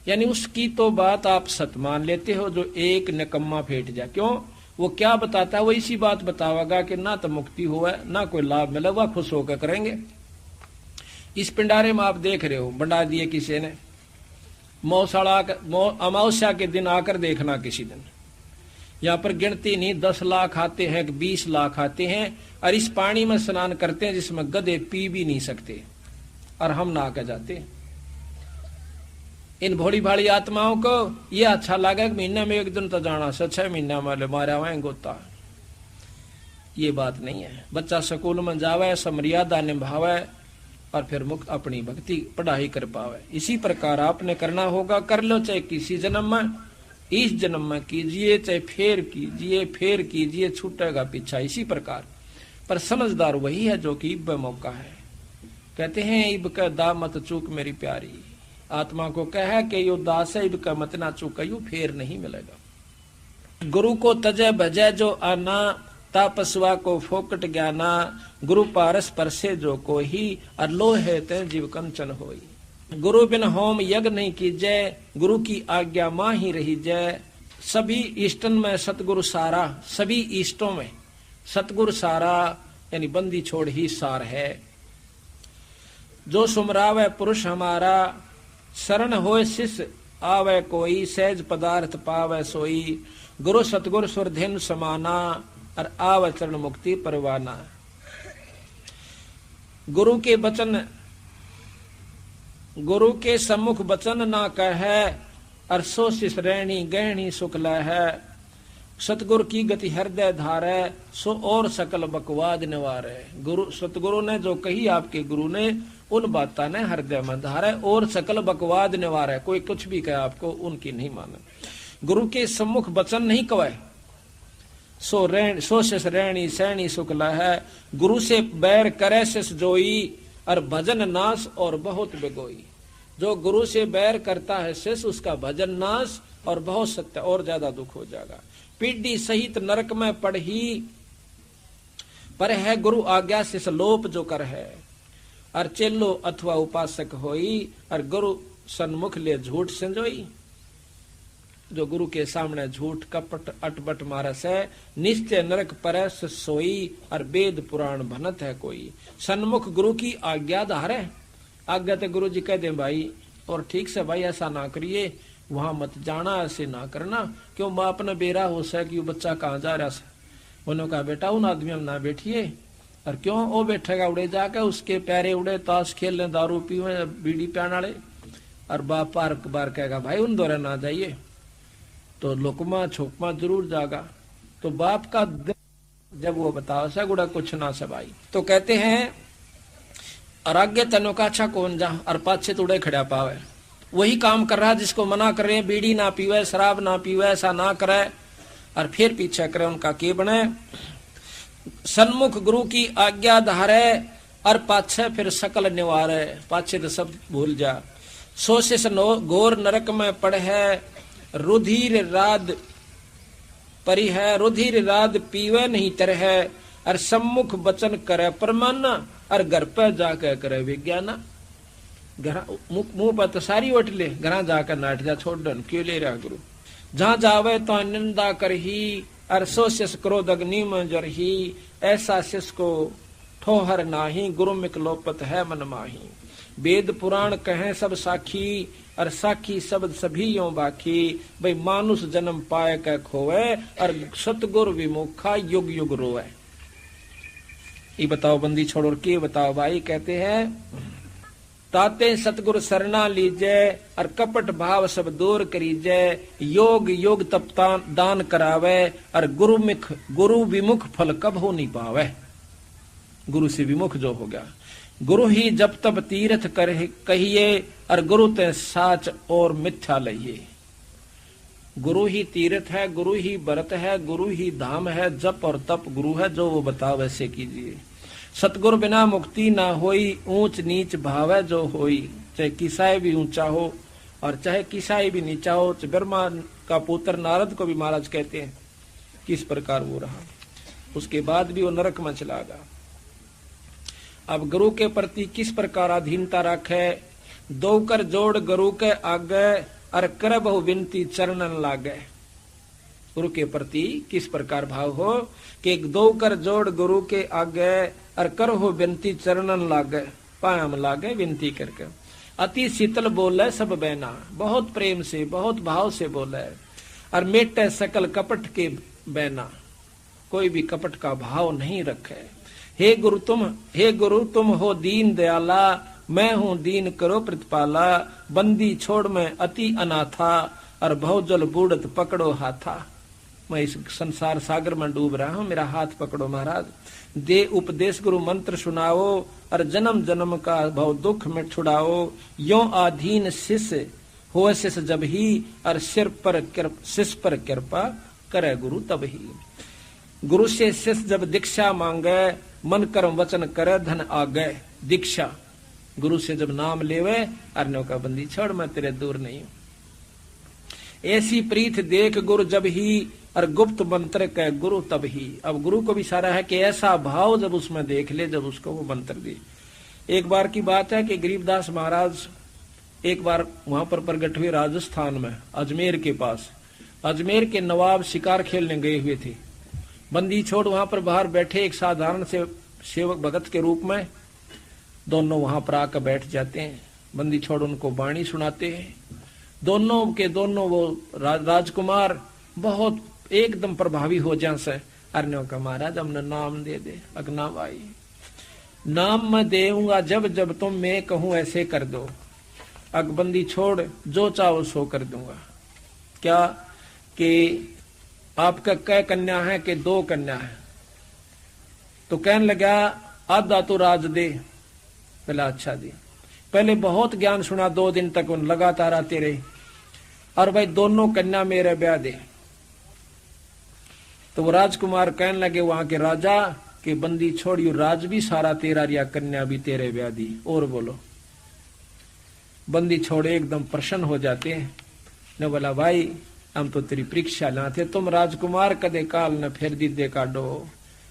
यानी उसकी तो बात आप सत्य मान लेते हो, जो एक निकम्मा फेंट जाए। क्यों? वो क्या बताता है, वो इसी बात बतावेगा कि ना तो मुक्ति हुआ ना कोई लाभ मिला, वह खुश होकर करेंगे। इस पिंडारे में आप देख रहे हो, बंडा दिए किसी ने, मौसाड़ा अमावस्या के दिन आकर देखना, किसी दिन यहाँ पर गिनती नहीं 10 लाख आते हैं, 20 लाख आते हैं, और इस पानी में स्नान करते हैं जिसमें गधे पी भी नहीं सकते, और हम नहा के जाते। इन भोली भाली आत्माओं को ये अच्छा लगा कि महीने में एक दिन तो जाना, 6 महीना में मारा हुआ गोता। ये बात नहीं है। बच्चा स्कूल में जावे, ऐसा मर्यादा निभावे, और फिर मुक्त अपनी भक्ति पढ़ाई कर पावे। इसी प्रकार आपने करना होगा, कर लो चाहे किसी जन्म में, इस जन्म में कीजिए, चाहे फेर कीजिए, छूटेगा पीछा। इसी प्रकार पर समझदार वही है जो कि इब मौका है। कहते हैं इब का दा मत चूक मेरी प्यारी, आत्मा को कहे कि यो दास है, इब का मत ना चूक, यू फेर नहीं मिलेगा। गुरु को तजय भजय जो आना, ता पशुआ को फोकट ज्ञाना। गुरु पारस परसे जो कोही, और लोहे ते जीव कंचन होई। गुरु बिन होम यज्ञ नहीं कीजय, गुरु की आज्ञा मां ही रही जय। सभी इष्टन में सतगुरु सारा, सभी इष्टों में सतगुरु सारा, यानी बंदी छोड़ ही सार है। जो सुमरावे पुरुष हमारा, शरण होए शिष्य आवे कोई, सहज पदार्थ पावे सोई। गुरु सतगुरु सुरधिन समाना, और आवे चरण मुक्ति परवाना। गुरु के वचन, गुरु के सम्मुख वचन ना कहे, और सो शिष रहनी गहनी सुखल है। सतगुरु की गति हृदय धारे, सो और सकल बकवाद निवारे। गुरु सतगुरु ने जो कही आपके गुरु ने, उन बातों ने हृदय में धारे, और सकल बकवाद निवारे। कोई कुछ भी कहे आपको, उनकी नहीं माने। गुरु के सम्मुख वचन नहीं कहे, सो शिष रहनी सहनी सुखल है। गुरु से बैर करे शिष जोई, और भजन नाश और बहुत बेगोई। जो गुरु से बैर करता है शिष्य, उसका भजन नाश और बहुत सत्य और ज्यादा दुख हो जाएगा। पीढ़ी सहित नरक में पड़ही, पर है गुरु आज्ञा शिष्य लोप जो कर है। और चेलो अथवा उपासक होई, और गुरु सन्मुख ले झूठ संजोई। जो गुरु के सामने झूठ कपट अटबट मारस है, निश्चय नरक परस सोई, और वेद पुराण भनत है कोई। सन्मुख गुरु की आज्ञा धारे, आज्ञा तो गुरु जी कह दे भाई, और ठीक से भाई ऐसा ना करिए, वहां मत जाना, ऐसे ना करना। क्यों बाप ने बेरा हो सके कि बच्चा कहाँ जा रहा है। उन्होंने कहा बेटा उन आदमियों में ना बैठिए, और क्यों वो बैठेगा उड़े जाके, उसके पैरे उड़े, ताश खेल ले, दारू पीवे, बीड़ी पियान वाले, और बाप बार कहेगा भाई उन दौरे ना जाइए, तो लुकमा छुकमा जरूर जागा। तो बाप का जब वो बताओ सा गुड़ा कुछ ना सबाई, तो कहते हैं अराग्य तनो का अच्छा कौन जा, और पाछे तुड़े खड़ा पावे। वही काम कर रहा जिसको मना कर रहे, बीड़ी ना पीवे, शराब ना पीवे, ऐसा ना करे, और फिर पीछे करे, उनका के बने। सन्मुख गुरु की आज्ञा धारे, और पाछे फिर सकल निवारे। पाछे तो सब भूल जा। सोशिस घोर नरक में पड़ है, रुधिर राद परी है। रुधिर राद पीवे नहीं तरह, और सम्मुख वचन करे परमाना, और घर पर जाकर करे विज्ञाना। मुंह पर तो सारी ओट ले, घर जाकर नाट जा छोड़ डन क्यों ले रहा गुरु। जहां जावे तो निंदा कर ही, अर सो शिष क्रोध अग्नि में जर ही, ऐसा शिष को ठोहर नाही, गुरु मिक लोपत है मन माही। वेद पुराण कहें सब साखी, और साखी शब्द सभी यो बाकी, भाई मानुष जन्म पाए कै खोवे, और सतगुर विमुखा युग युग रोए। ये बताओ बंदी छोड़ और के बताओ भाई। कहते हैं ताते सतगुरु सरना लीजे, और कपट भाव सब दूर करीजे, योग योग तप दान करावे, और गुरु विमुख फल कब हो नहीं पावे। गुरु से विमुख जो हो गया, गुरु ही जब तब तीर्थ कर कहिए, और गुरु ते साच और मिथ्या लइए। गुरु ही तीर्थ है, गुरु ही व्रत है, गुरु ही धाम है, जप और तप गुरु है, जो वो बताओ वैसे कीजिए। सतगुरु बिना मुक्ति ना होई, ऊंच नीच भाव है जो होई। चाहे किसाई भी ऊंचा हो और चाहे किसाई भी नीचा हो। ब्रह्मा का पुत्र नारद को भी महाराज कहते हैं किस प्रकार वो रहा, उसके बाद भी वो नरक में चला गया। अब गुरु के प्रति किस प्रकार अधीनता रखे, दो कर जोड़ गुरु के आगे, और कर बहु विनती चरणन लागे। गुरु के प्रति किस प्रकार भाव हो कि दो कर जोड़ गुरु के आगे, और कर हो विनती चरणन लागे, पायम लागे विनती करके। अति शीतल बोले सब बैना, बहुत प्रेम से बहुत भाव से बोले, और मेटे सकल कपट के बैना, कोई भी कपट का भाव नहीं रखे। हे गुरु तुम हो दीन दयाला, मैं हूँ दीन करो प्रतिपाला। बंदी छोड़ मैं अति अनाथा, और बहुजल बूढ़त पकड़ो हाथा। मैं इस संसार सागर में डूब रहा हूँ, मेरा हाथ पकड़ो महाराज। दे उपदेश गुरु मंत्र सुनाओ, और जन्म जन्म का भव दुख में छुड़ाओ। यो आधीन शिष्य हो शिष्य जब ही, और शिष्य पर कृपा करे गुरु तब ही। गुरु से शिष्य जब दीक्षा मांगे, मन कर्म वचन करे धन आगे। दीक्षा गुरु से जब नाम लेवे, अर्णों का बंदी छोड़ मैं तेरे दूर नहीं हूं। ऐसी प्रीत देख गुरु जब ही, और गुप्त मंत्र कह गुरु तब ही। अब गुरु को भी सारा है कि ऐसा भाव जब उसमें देख ले, जब उसको वो मंत्र दे। एक बार की बात है कि गरीबदास महाराज एक बार वहां पर प्रकट हुए राजस्थान में, अजमेर के पास। अजमेर के नवाब शिकार खेलने गए हुए थे। बंदी छोड़ वहां पर बाहर बैठे एक साधारण से सेवक भगत के रूप में, दोनों वहां पर आकर बैठ जाते हैं। बंदी छोड़ उनको वाणी सुनाते हैं। दोनों के दोनों वो राजकुमार बहुत एकदम प्रभावी हो जाए से। अर्ण्यों का महाराज हमने नाम दे दे। अगना भाई नाम मैं देऊंगा जब जब तुम मैं कहूं ऐसे कर दो। अकबंदी छोड़ जो चाहो सो कर दूंगा। क्या कि आपका कै कन्या है कि दो कन्या है? तो कहने लगा आधा तो राज दे। बोला अच्छा दी। पहले बहुत ज्ञान सुना, 2 दिन तक उन लगातार आते रहे, और भाई दोनों कन्या मेरे ब्याह दे। तो वो राजकुमार कहने लगे वहां के राजा के बंदी छोड़ियो, राज भी सारा तेरा रिया, कन्या भी तेरे ब्याह दी। और बोलो। बंदी छोड़े एकदम प्रसन्न हो जाते हैं। ने बोला भाई हम तो तेरी परीक्षा लाते, तुम राजकुमार कदे काल न फिर दीदे काटो।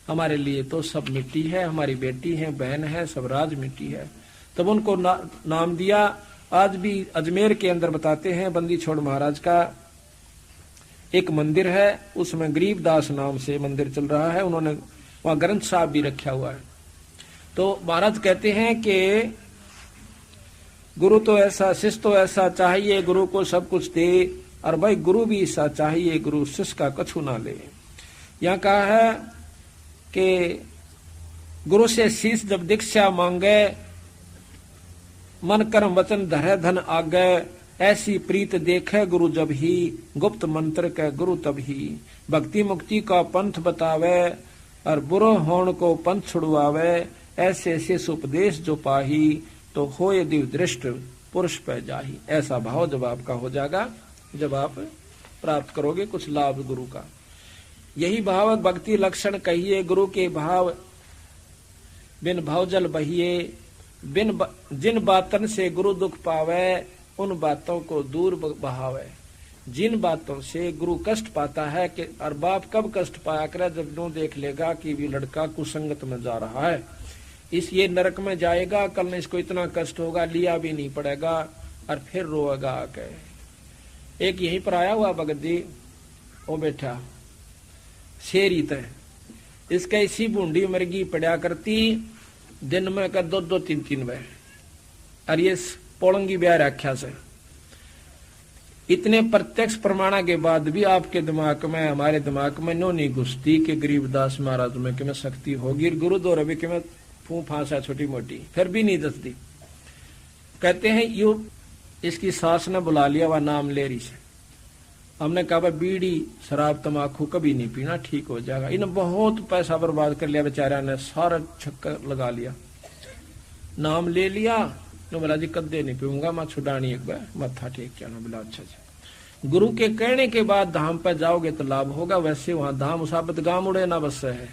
हमारे लिए तो सब मिट्टी है, हमारी बेटी है, बहन है, सब राज मिट्टी है। तब उनको नाम दिया। आज भी अजमेर के अंदर बताते हैं बंदी छोड़ महाराज का एक मंदिर है, उसमें गरीबदास नाम से मंदिर चल रहा है। उन्होंने वहां ग्रंथ साहब भी रखा हुआ है। तो महाराज कहते हैं कि गुरु तो ऐसा, शिष्य तो ऐसा चाहिए, गुरु को सब कुछ दे, और भाई गुरु भी ऐसा चाहिए, गुरु शिष्य का कछु ना ले। यहाँ कहा है कि गुरु से शीश जब दीक्षा मांगे, मन कर्म वचन धरे धन आगे। ऐसी प्रीत देखे गुरु जब ही, गुप्त मंत्र के गुरु तब ही। भक्ति मुक्ति का पंथ बतावे, और बुरो होण को पंथ छुड़वावे। ऐसे शेष उपदेश जो पाही, तो होए दिव दृष्ट पुरुष पे जाही। ऐसा भाव जब आपका हो जाएगा, जब आप प्राप्त करोगे कुछ लाभ गुरु का। यही भाव भक्ति लक्षण कहिए। गुरु के भाव बिन भावजल बहिए। जिन बातन से गुरु दुख पावे, उन बातों को दूर बहावे। जिन बातों से गुरु कष्ट पाता है कि, और बाप कब कष्ट पाया करे, जब नो देख लेगा कि भी लड़का कुसंगत में जा रहा है, इस ये नरक में जाएगा, कल में इसको इतना कष्ट होगा, लिया भी नहीं पड़ेगा और फिर रोएगा आके। एक यहीं पर आया हुआ भगत जी, वो बैठा शेरी तय, इसका इसी बूंदी मरगी पड़ा करती, दिन में का 2-2 3-3 बजे, और ये पोलंगी ब्याह रख्या से। इतने प्रत्यक्ष प्रमाणा के बाद भी आपके दिमाग में, हमारे दिमाग में नो नहीं घुसती कि गरीबदास महाराज में कि मैं शक्ति होगी, गुरु द्वारा भी कि मैं फू फांसा छोटी मोटी, फिर भी नहीं दसती। कहते हैं यू इसकी सास ने बुला लिया, वह नाम ले रही से। हमने कहा बीड़ी शराब तमाकू कभी नहीं पीना, ठीक हो जाएगा। इन्हें बहुत पैसा बर्बाद कर लिया बेचारा ने, सारा चक्कर लगा लिया, नाम ले लिया। तो बोला जी कदे नहीं पीऊंगा, मैं छुड़ानी एक बार मत्था टेक जाना। बोला अच्छा जी, गुरु के कहने के बाद धाम पर जाओगे तो लाभ होगा। वैसे वहां धाम उसाबत गांव उड़े ना बस है,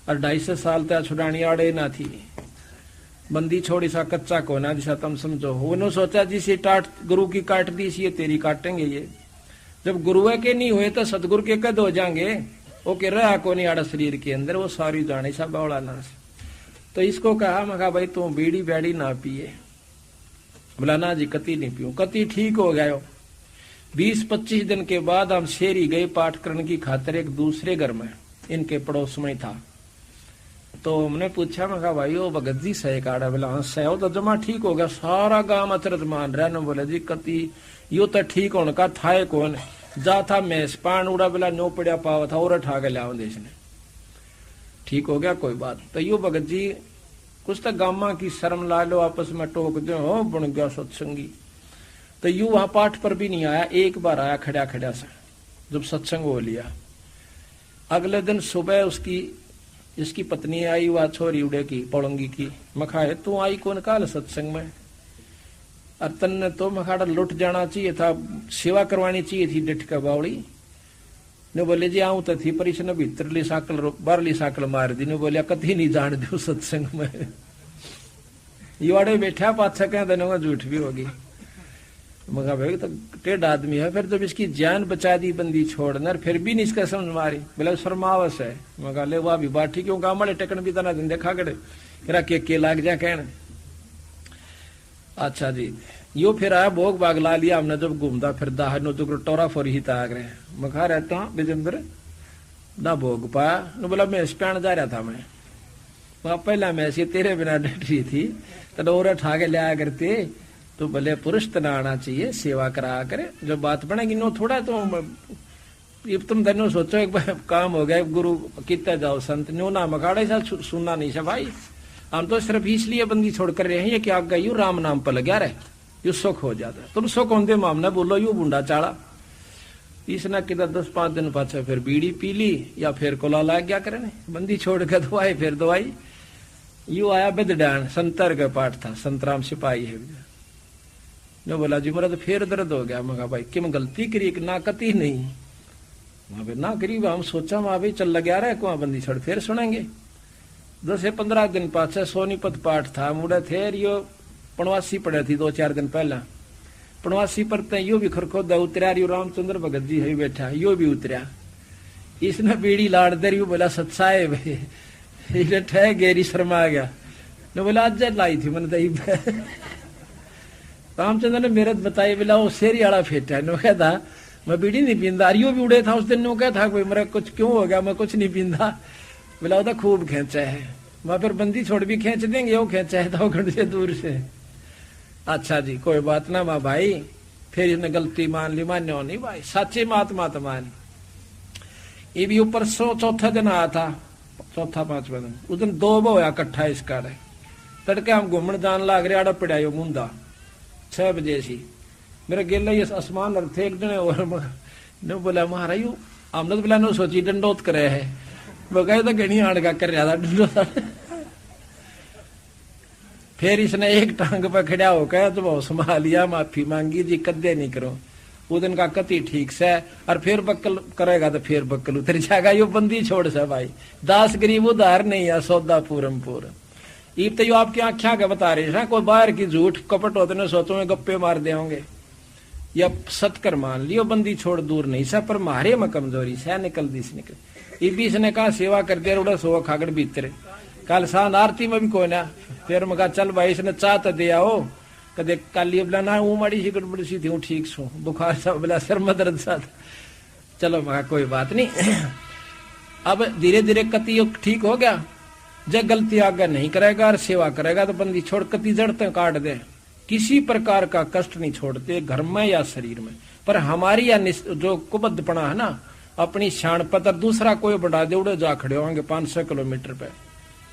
और 250 साल तक छुड़ानी आड़े ना थी। बंदी छोड़ी सा कच्चा कोना जिसा तुम समझो। उन्होंने सोचा जिसे टाट गुरु की काट दी सी, ये तेरी काटेंगे ये। जब गुरु के नहीं हुए तो सतगुरु के कद हो जाएंगे। वो कह रहा को नहीं आड़ा शरीर के अंदर, वो सारी जाने सा बौड़ा ना। तो इसको कहा, मैं कहा भाई तू बीड़ी बैड़ी ना पिए। बोला ना जी कति नहीं पीऊं। कति ठीक हो गया। 20-25 दिन के बाद हम शेरी गए पाठ करने की खातिर एक दूसरे घर में, इनके पड़ोस में था। तो हमने पूछा, मैं कहा भाई वो भगत जी सही काड़ा? बोला हाँ सही, तो जमा ठीक हो गया। सारा गांव अचरज मान रहा है। बोले जी कति यो तो ठीक होने का था कौन जा था मैस पान उड़ा, बोला नो पड़ा पावा था और ठा के लिया देश ने, ठीक हो गया कोई बात। तो यो भगत जी कुछ तो गामा की शर्म ला लो, आपस में टोक दो, हो बन गया सत्संगी। तो यू वहां पाठ पर भी नहीं आया, एक बार आया खड़ा खड़ा से जब सत्संग हो लिया। अगले दिन सुबह उसकी इसकी पत्नी आई, वह छोरी उड़े की पोलंगी की। मखा है तू आई कौन काल सत्संग में? और तन्ने तो मखाड़ा लुट जाना चाहिए था, सेवा करवानी चाहिए थी डिठ का बावड़ी ने। बोले जी आऊं तो थी पर इसने भीतरली साकल बाहरली साकल मार दी ने। बोलिया कभी नहीं जान दो सत्संग में। युवाड़े बैठा पाछा कह देने झूठ भी होगी। मगा भाई तो टेढ़ आदमी है। फिर जब इसकी जान बचा दी बंदी छोड़ना, फिर भी नहीं इसका समझ मारी। बोला शर्मावस है। मगा ले वह भी बात ठीक, क्यों गामड़े टेकन भी तना दिन देखा करे करा के लाग जा कहना। अच्छा जी यो फिर आया भोग बाग ला लिया हमने। जब घूमता फिर दाह नो तो टोरा फोरी ही ताग रहे। मखा रहता हूँ बिजंबर ना भोग पाया न। बोला मैं स्पैन जा रहा था मैं, वहां पहला मैं ऐसी तेरे बिना डट रही थी तो डोरा ठा के लिया करते। तो भले पुरुष तना आना चाहिए, सेवा करा करे। जब बात बनेगी नो थोड़ा तो तुम धनो सोचो एक बार काम हो गया, गुरु कितना जाओ संत नो ना मखाड़े सा सुनना नहीं सा भाई। हम तो सिर्फ इसलिए बंदी छोड़ कर रहे हैं ये कि आप गई राम नाम पर लगा रहे, यू सुख हो जाता। तुम सुख होते मामला बोलो यू बूंडा चाड़ा। इसने किधर 10-5 दिन पाछे फिर बीड़ी पी ली या फिर कोला लाग गया करे। बंदी छोड़ के दवाई फिर दवाई। यू आया बिदडान, संतर का पाठ था, संतराम सिपाही है। जो बोला जी मेरा तो फिर दर्द हो गया। मैं कहा भाई कि मैं गलती करी ना कती नहीं, वहां पे ना करी। हम सोचा वहां भी चल लग रहा है को बंदी छोड़ फिर सुनेंगे। 10-15 दिन पाछे सोनीपत पाठ था, मुड़े थे यो पणवासी पड़े थी 2-4 दिन पहला। पणवासी पर यो भी खरखोदा उतरा, यो रामचंद्र भगत जी है बैठा, यो भी उतरा। इसने बीड़ी लाड़ दे यू बोला सत्साए भाई ठह गेरी शर्मा गया ने। बोला आज लाई थी मैंने दही। रामचंद्र ने मेरत बताई। बोला वो शेरी वाला फेटा है। नो कहता मैं बीड़ी नहीं पींदा। यो भी उड़े था उस दिन। नो कहता कोई मेरा कुछ क्यों हो गया, मैं कुछ नहीं पींदा। बोला वो तो खूब खेचा है। वहां फिर बंदी छोड़ भी खींच देंगे, वो खेचा है तो घंटे से दूर से। अच्छा जी कोई बात ना माँ भाई। फिर इसने गलती मान ली, मान्यो नहीं भाई, सच्ची महात्मा तो मान। ये भी ऊपर 104 दिन आया था, 4-5 दिन। उस दिन 2 होया इकट्ठा इसका। तड़के हम घूमन जान लाग रहे, आड़ा पड़ा मुंदा 6 बजे सी। मेरे गेला ये आसमान थे एक जने और ने बोला महाराज यू हमने तो बोला नो सोची डंडोत करे है। वो कहे तो घनी आड़गा कर रहा था डंडोत। फिर इसने एक टांग पर खड़ा होकर तो वो संभालिया, माफी मांगी जी कदे नहीं करो। वो दिन का कति ठीक से। और फिर बक्कल करेगा तो फिर बक्कल उतर जाएगा। यो बंदी छोड़ सा भाई, दास गरीब उधार नहीं है, सौदा पूरम पूर। ईब तो यो आपकी आख्या के बता रही है, कोई बाहर की झूठ कपट होते न सोचो में गप्पे मार दे होंगे या सतकर मान लियो। बंदी छोड़ दूर नहीं सा, पर मारे में कमजोरी से निकल दी निकल। ईबी इसने कहा सेवा कर दिया उड़ा 100 खागड़ भीतर कल शान आरती में भी कोई ना, फिर मैं कहा चल भाई इसने चाह तो दिया हो, कदे काली बोला ना वो माड़ी सी गड़बड़ी सी थी, हूँ ठीक सू, बुखार सा बोला, सिर में दर्द सा, चलो मैं कोई बात नहीं। अब धीरे धीरे कति ठीक हो गया। जब गलती आगे नहीं करेगा और सेवा करेगा तो बंदी छोड़ कति जड़ते काट दे, किसी प्रकार का कष्ट नहीं छोड़ते घर में या शरीर में। पर हमारी या जो कुबद्धपना है ना, अपनी शान पतर दूसरा कोई बढ़ा दे, उड़े जा खड़े होंगे 500 किलोमीटर पे,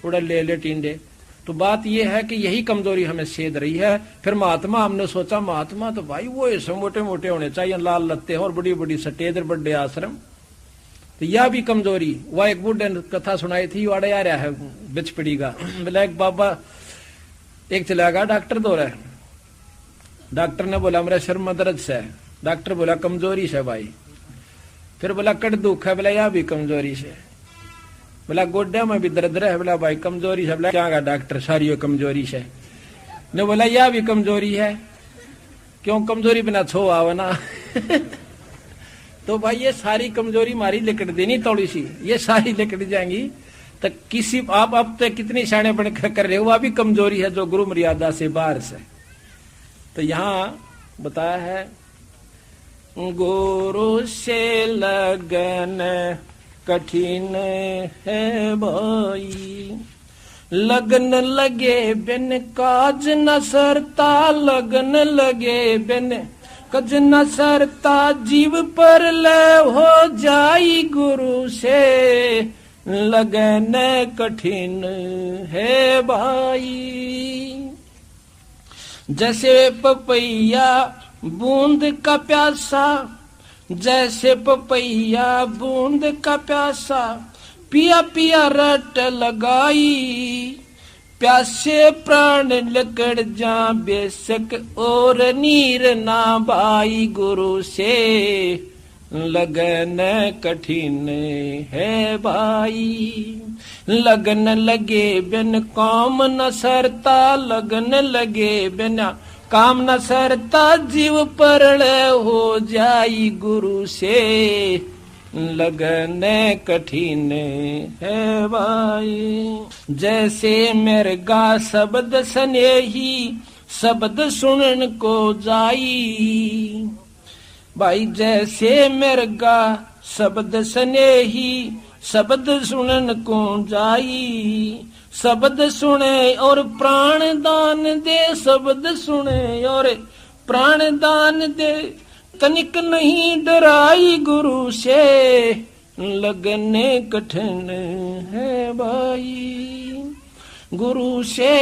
उड़े ले ले टींडे। तो बात यह है कि यही कमजोरी हमें सेध रही है। फिर महात्मा, हमने सोचा महात्मा तो भाई वो ऐसे मोटे मोटे होने चाहिए, लाल लत्ते और बड़ी बड़ी सटेद बड़े आश्रम, तो यह भी कमजोरी। वह एक बुढ़े ने कथा सुनाई थी, वाड़े आ रहा है बिचपड़ी का, बोला एक बाबा एक चला गया डॉक्टर दो रहा, डॉक्टर ने बोला मेरा सिर में दर्द से, डॉक्टर बोला कमजोरी से भाई, फिर बोला कट दुख है, बोला यह भी कमजोरी से, बोला गोड्या में भी दर्द रहे, बोला भाई कमजोरी से, बोला क्या कहा डॉक्टर सारी कमजोरी से, ने बोला यह भी कमजोरी है, क्यों कमजोरी बिना छो आवा ना। तो भाई ये सारी कमजोरी मारी लिकट देनी थोड़ी सी, ये सारी लिकट जाएंगी तो किसी आप अब तक कितनी शाणे बन कर रहे हो, वह भी कमजोरी है जो गुरु मर्यादा से बाहर से। तो यहाँ बताया है गुरु से लगन कठिन है भाई, लगन लगे बिन काज न सरता, लगन लगे बिन कज न सरता, जीव पर ले हो जाई गुरु से लगन कठिन है भाई। जैसे पपैया बूंद का प्यासा, जैसे पपैया बूंद का प्यासा, पिया पिया रट लगाई, प्यासे प्राण लकड़ जा बेशक और नीर ना भाई, गुरु से लगन कठिन है भाई। लगन लगे बिन काम न सरता, लगन लगे बिना काम न सरता, जीव परल हो जाई गुरु से लगन कठिन है भाई। जैसे मृगा शब्द स्नेही, शब्द सुनन को जाई भाई, जैसे मृगा शब्द स्नेही, शब्द सुनन को जाई, शब्द सुने और प्राण दान दे, शब्द सुने और प्राण दान दे, तनिक नहीं डराई गुरु से लगने कठिन है भाई, गुरु से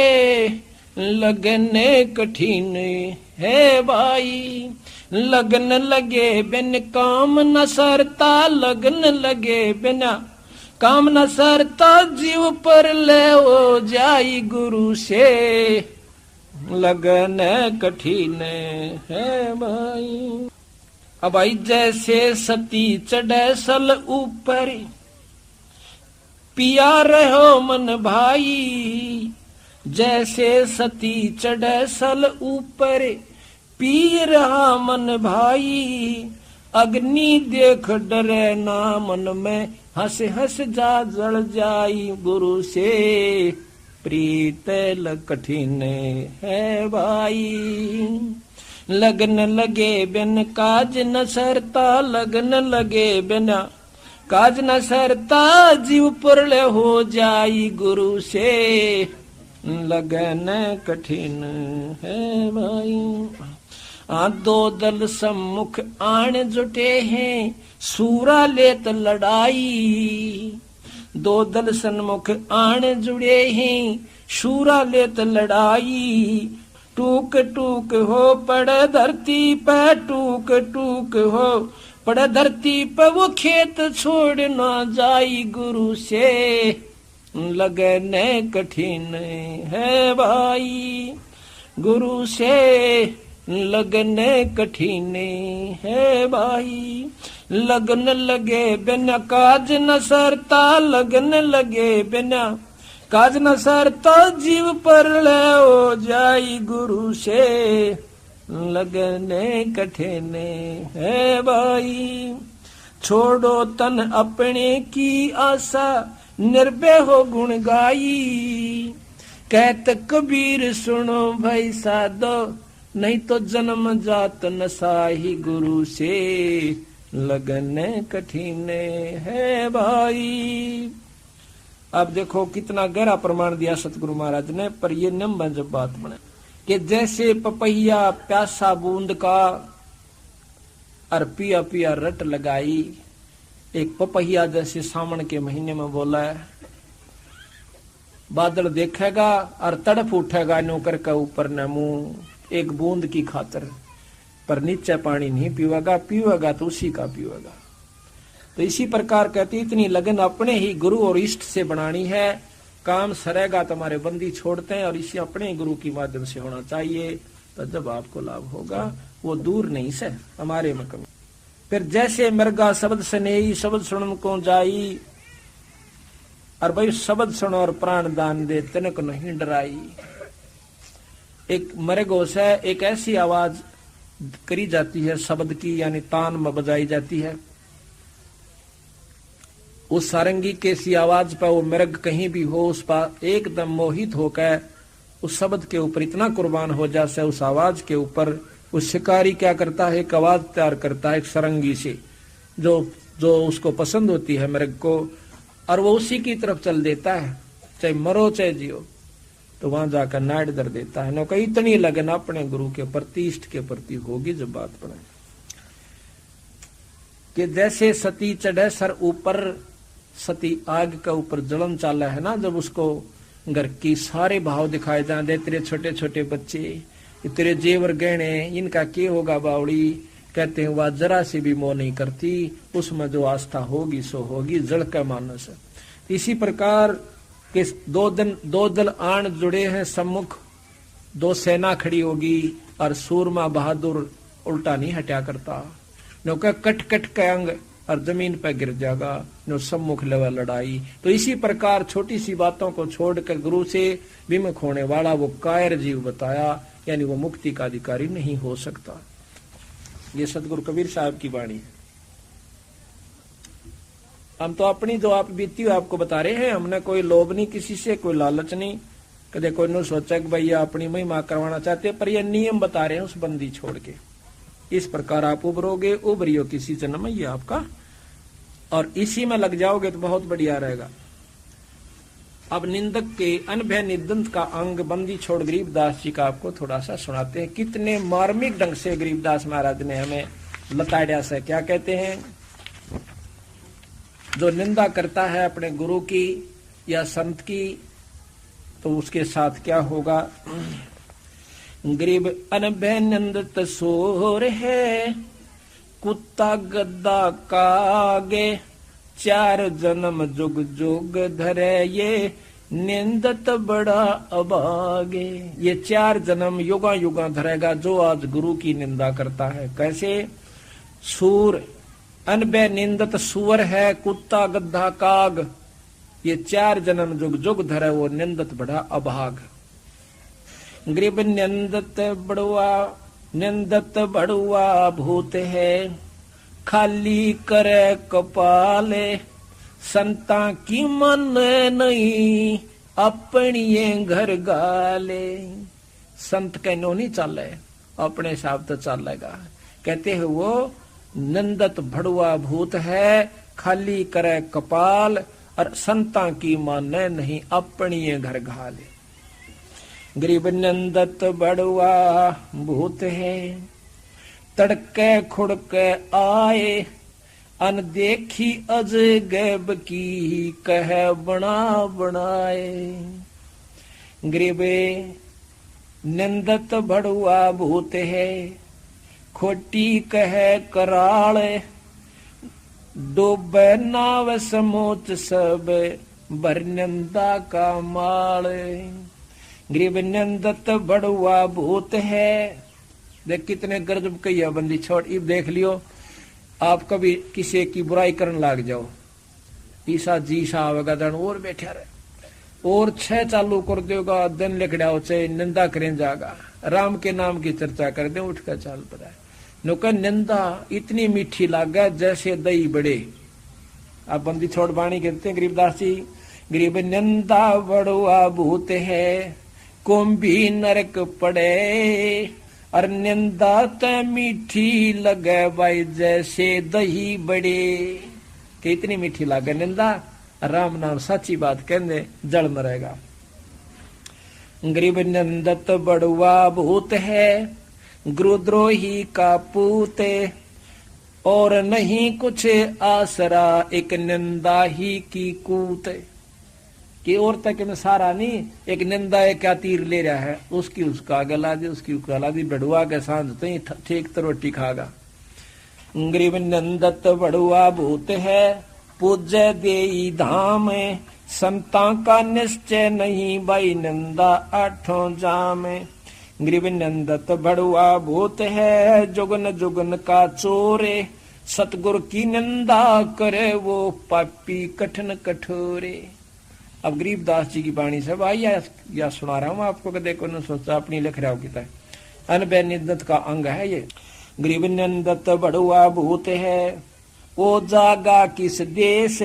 लगने कठिन है भाई। लगन लगे बिन काम न सरता, लगन लगे बिना काम न सरता, जीव पर ले हो जाई गुरु से लगन कठिन है भाई। अब भाई जैसे सती चढ़े सल ऊपर, पिया रहो मन भाई, जैसे सती चढ़े सल ऊपर, पी रहा मन भाई, अग्नि देख डरे ना मन में, हंस हंस जा जल जाई गुरु से प्रीत कठिन है भाई। लगन लगे बिन काज न सरता, लगन लगे बिना काज न सरता, जीव पुरले हो जाई गुरु से लगन कठिन है भाई। दो दल सम्मुख आन जुटे हैं, सूरा लेत लड़ाई, दो दल सन्मुख आन जुड़े हैं, सूरा लेत लड़ाई, टूक टूक हो पड़े धरती पे, टूक टूक हो पड़े धरती पे, वो खेत छोड़ ना जाई गुरु से लगने कठिन है भाई, गुरु से लगने कठिन है भाई। लगन लगे बिना काज न सरता, लगन लगे बिना काज न सरता, जीव पर ले हो जाई गुरु से लगने कठिन है भाई। छोड़ो तन अपने की आशा, निर्भय हो गुण गाई। कहत कबीर सुनो भाई साधो, नहीं तो जन्म जात नसाही। गुरु से लगन कठिन है भाई। अब देखो कितना गहरा प्रमाण दिया सतगुरु महाराज ने, पर ये नियम जब बात बने कि जैसे पपैया प्यासा बूंद का और पिया पिया रट लगाई। एक पपैया जैसे सावन के महीने में बोला है, बादल देखेगा और तड़प उठेगा नौकर का ऊपर न मुंह एक बूंद की खातर, पर नीचे पानी नहीं पीवेगा, पीवेगा तो उसी का पीवेगा। तो इसी प्रकार कहती इतनी लगन अपने ही गुरु और इष्ट से बनानी है। काम सरेगा तुम्हारे बंदी छोड़ते हैं और इसी अपने गुरु की माध्यम से होना चाहिए, तो जब आपको लाभ होगा वो दूर नहीं से हमारे में कमी। फिर जैसे मृगा शब्द स्नेही, शब्द सुन को जाई। और भाई शब्द सुनो और प्राण दान दे, तनक नहीं डराई। एक मृगोश है, एक ऐसी आवाज करी जाती है शब्द की, यानी तान में बजाई जाती है। उस सारंगी के सी आवाज पर वो मृग कहीं भी हो, उस पर एकदम मोहित होकर उस शब्द के ऊपर इतना कुर्बान हो जाता है, उस आवाज के ऊपर। उस शिकारी क्या करता है, एक आवाज तैयार करता है एक सारंगी से, जो उसको पसंद होती है मृग को, और वो उसी की तरफ चल देता है, चाहे मरो चाहे जियो। तो वहां जाकर नाड़ दर देता है। नौका इतनी लगन अपने गुरु के प्रति, इष्ट के प्रति होगी जब बात पड़े कि जैसे सती चढ़े सर ऊपर, सती आग के ऊपर जलन चाला है ना, जब उसको घर की सारे भाव दिखाए जाते, तेरे छोटे छोटे बच्चे, तेरे जेवर गहने, इनका क्या होगा बावड़ी। कहते हैं वह जरा से भी मोह नहीं करती, उसमें जो आस्था होगी सो होगी, जड़ का मानस। इसी प्रकार के दो दल आन जुड़े हैं सम्मुख, दो सेना खड़ी होगी और सूरमा बहादुर उल्टा नहीं हटा करता। नौका कट कट का अंग और जमीन पर गिर जाएगा, नो सम्मुख लेवा लड़ाई। तो इसी प्रकार छोटी सी बातों को छोड़कर गुरु से विमुख होने वाला वो कायर जीव बताया, यानी वो मुक्ति का अधिकारी नहीं हो सकता। ये सतगुरु कबीर साहब की वाणी है। हम तो अपनी जो आप बीती हुई आपको बता रहे हैं, हमने कोई लोभ नहीं किसी से, कोई लालच नहीं, कदे कोई न सोचा कि भैया अपनी महिमा करवाना चाहते, पर ये नियम बता रहे हैं उस बंदी छोड़ के। इस प्रकार आप उभरोगे, उभरियो किसी जन्म में, ये आपका, और इसी में लग जाओगे तो बहुत बढ़िया रहेगा। अब निंदक के अनभय निदंत का अंग बंदी छोड़ गरीबदास जी का आपको थोड़ा सा सुनाते हैं। कितने मार्मिक ढंग से गरीबदास महाराज ने हमें लताड़िया से क्या कहते हैं। जो निंदा करता है अपने गुरु की या संत की, तो उसके साथ क्या होगा। गरीब अनभय निंदत सोर है, कुत्ता गद्दा कागे, चार जन्म जुग जुग धरे, ये निंदत बड़ा अभागे। ये 4 जन्म युगा युगा धरेगा जो आज गुरु की निंदा करता है। कैसे। सूर अनबे निंदत सुअर है, कुत्ता गद्दा काग, ये 4 जन्म जुग जुग धरे वो निंदत बड़ा अभाग। गरीब निंदत बड़ुआ भूत है, खाली करे कपाले, संता की मन नहीं अपनी घर गाले। संत कहनो नहीं चाले, अपने हिसाब तो चलेगा। कहते हैं वो नंदत भड़ुआ भूत है, खाली करे कपाल, और संता की माने नहीं अपनी घर घाले। गरीब नंदत बड़ुआ भूत है, तड़के खुड़के आए, अनदेखी अजगैब की कह बना बनाए। गरीबे नंदत भड़ुआ भूत है, खोटी कह कराल, डूबे नाव समोच सब भर नंदा का माल। गरीब नंदत बड़ुआ भूत है, देख कितने गरजब कहिया बंदी छोड़। इब देख लियो आप कभी किसी की बुराई करने लग जाओ, ईसा जी सा आवेगा दन और बैठा रहे, और 6 चालू कर देगा, दिन लिखड़ा हो चाहे निंदा करें जागा, राम के नाम की चर्चा कर दे, उठ कर चाल पड़ा। नुका निंदा इतनी मीठी लागे जैसे दही बड़े। आप बंदी छोड़ बाणी कहते हैं गरीबदास जी, गरीब निंदा बड़ुआ भूत है कुंभी नरक पड़े, और निंदा त मीठी लगे भाई जैसे दही बड़े। कितनी मीठी लागे निंदा, राम नाम सच्ची बात कहने जल मरेगा। गरीब निंदत बड़ुआ भूत है गुरुद्रोही का पूत, और नहीं कुछ आसरा एक निंदा ही की कूत। कि और तक में सारा नहीं, एक निंदा है क्या तीर ले रहा है, उसकी उसका गला दी, उसकी गला दी, बड़ुआ के सांझ तो ही ठीक तो रोटी खागा। गरीब निंदत बड़ुआ भूत है पूज्य देई धाम, संता का निश्चय नहीं भाई निंदा आठों जाम। गरीब निंदत बड़ुआ भूत है जुगन जुगन का चोरे, सतगुरु की निंदा करे वो पापी कठिन कठोरे। अब गरीबदास जी की वाणी से भाई या सुना रहा हूं आपको, कि देखो न सोचा अपनी लिख रहा हो किता अनबे निंदत का अंग है ये। गरीब निंदत बड़ुआ भूत है वो जागा किस देश,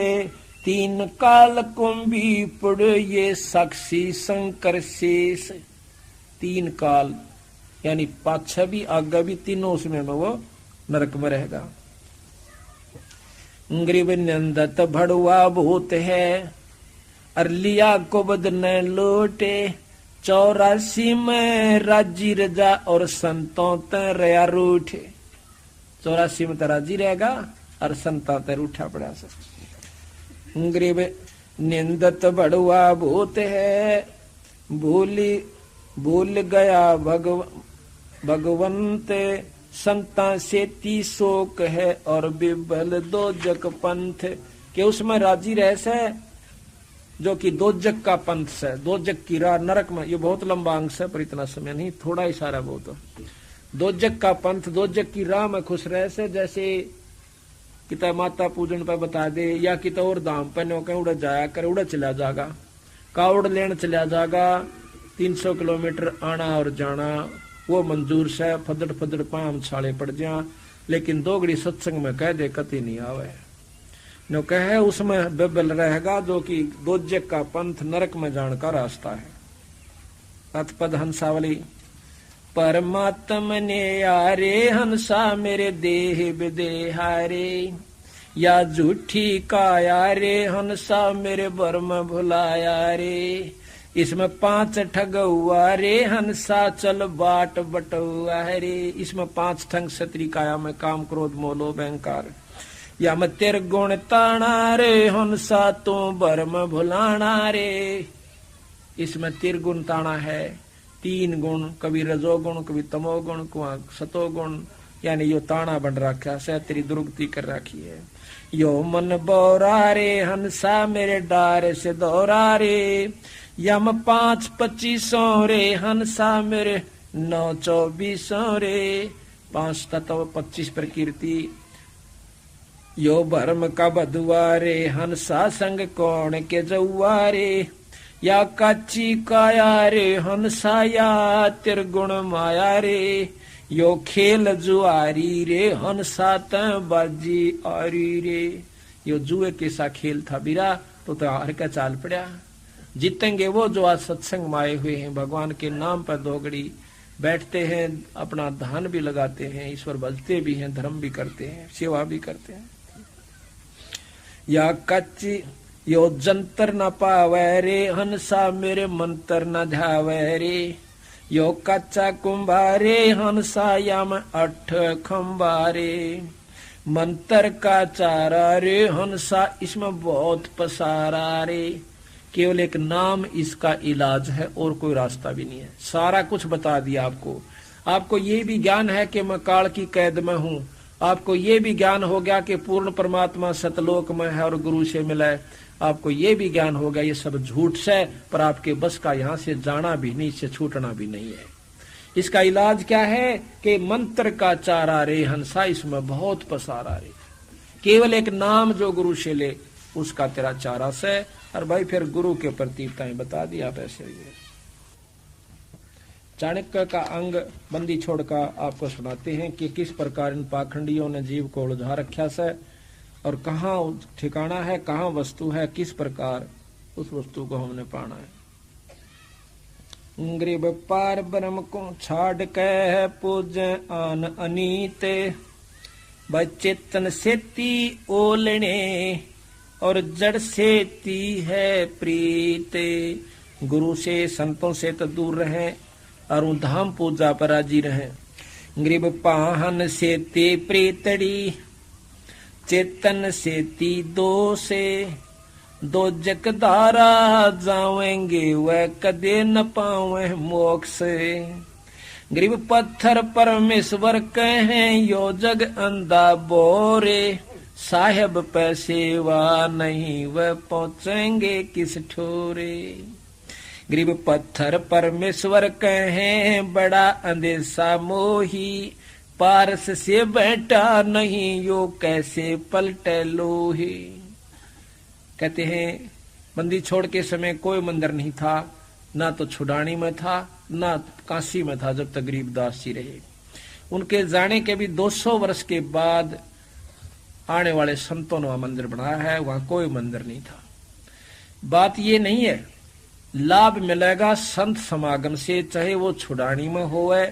तीन काल कुंभी पुड़ ये साक्षी शंकर शेष। तीन काल यानी पाछा भी आगा भी तीनों उसमें में वो नरक में रहेगा। गरीब निंदत बड़ुआ भूत है और लिया को बदने लौटे, 84 में राजी रजा और संतों ते रया रूठे। 84 में तो राजी रहेगा और संतों ते रूठा पड़ा से। गरीब निंदत बड़ुआ भूत है भूल गया भगवंत, संता से ती शोक है और बिबल दो जग पंथ। के उसमें राजी रह से जो कि दो जग का पंथ से, दो जग की राह नरक में। ये बहुत लंबा अंश है पर इतना समय नहीं, थोड़ा ही सारा बहुत। दो जग का पंथ दो जग की राह में खुश रह से, जैसे किता माता पूजन पर बता दे या किता और दाम पर नो कहीं उड़ जाया कर, उड़ चला जागा, कावड़ लेन चला जागा, 300 किलोमीटर आना और जाना वो मंजूर से, फदड़ फदड़ पाम छाले पड़ जा, लेकिन दोगड़ी सत्संग में कह दे कति नहीं आवे नो कहे उसमें बेबल रहेगा, जो कि दोजक का पंथ नरक में जान का रास्ता है। तत्पद हंसावली परमात्म ने यारे हंसा मेरे देह विदेहारे, या झूठी काया रे हंसा मेरे बर्म भुलाया रे। इसमें 5 ठग हुआ रे हंसा चल बाट बटुआ रे। इसमें 5 ठग क्षत्रि काया में काम क्रोध मोलो बैंकार, या मैं तेर गुण ताना रे हंसा तू बर्म भुलाना रे। इसमें तिरगुण ताना है, 3 गुण, कभी रजोगुण कभी तमोगुण कुआ सतोगुण, यानी यो ताना बन रखा है, तेरी दुर्गति कर रखी है। यो मन बोरा रे हंसा मेरे डार से दौरा रे, यम 5 25 रे हंसा मेरे 9 24 रे। 5 तत्व 25 प्रकृति, यो भरम का बधुआरे हंसा संग कौन के जौआरे, या काची काया रे हंसा या तिरगुण माया रे। यो खेल जुआरी रे हंसा त बाजी आरी रे। यो जुए के सा खेल था बिरा तो हार का चाल पड़ा। जीतेंगे वो जो आज सत्संग में आए हुए हैं, भगवान के नाम पर दोगड़ी बैठते हैं, अपना धन भी लगाते हैं, ईश्वर भजते भी हैं, धर्म भी करते हैं, सेवा भी करते हैं। या कच्ची यो जंतर न पावे रे हंसा मेरे मंत्र न ध्यावे रे। यो कच्चा कुंभारे हंसा याम 8 खंबारे। मंत्र का चारा रे हंसा इसमें बहुत पसारा रे। केवल एक नाम इसका इलाज है और कोई रास्ता भी नहीं है। सारा कुछ बता दिया आपको। आपको ये भी ज्ञान है कि मैं काल की कैद में हूँ। आपको ये भी ज्ञान हो गया कि पूर्ण परमात्मा सतलोक में है और गुरु से मिला है। आपको ये भी ज्ञान हो गया ये सब झूठ से, पर आपके बस का यहाँ से जाना भी नहीं, इससे छूटना भी नहीं है। इसका इलाज क्या है कि मंत्र का चारा रे हंसा इसमें बहुत पसारा रे। केवल एक नाम जो गुरु से ले उसका तेरा चारा से। और भाई फिर गुरु के प्रति बता दिया आप ऐसे चाणक्य का अंग बंदी छोड़ का आपको सुनाते हैं कि किस प्रकार इन पाखंडियों ने जीव को उलझा रखा से और कहाँ ठिकाना है, कहाँ वस्तु है, किस प्रकार उस वस्तु को हमने पाना है। गरीब पार ब्रह्म को छाड़ के पूज आन अनीते, बचेतन सेती ओलने और जड़ सेती है प्रीते। गुरु से संतों से तो दूर रहें और धाम पूजा पर राजी रहें। गरीब पाहन सेती प्रीतड़ी, चेतन सेती दो से, दो जगदारा जावेंगे वह कदे न पावे मोक्ष। गरीब पत्थर परमेश्वर कहें यो जग अंधा बोरे, साहेब पैसेवा नहीं वह पहुंचेंगे किस ठोरे। गरीब पत्थर परमेश्वर कहें बड़ा अंदेशा मोही, पारस से बैठा नहीं यो कैसे पलटे लोही। कहते हैं बंदी छोड़ के समय कोई मंदिर नहीं था, ना तो छुड़ानी में था ना काशी में था जब तक गरीबदास जी रहे। उनके जाने के भी 200 वर्ष के बाद आने वाले संतों ने वहां मंदिर बनाया है, वहां कोई मंदिर नहीं था। बात ये नहीं है, लाभ मिलेगा संत समागम से, चाहे वो छुड़ानी में होवे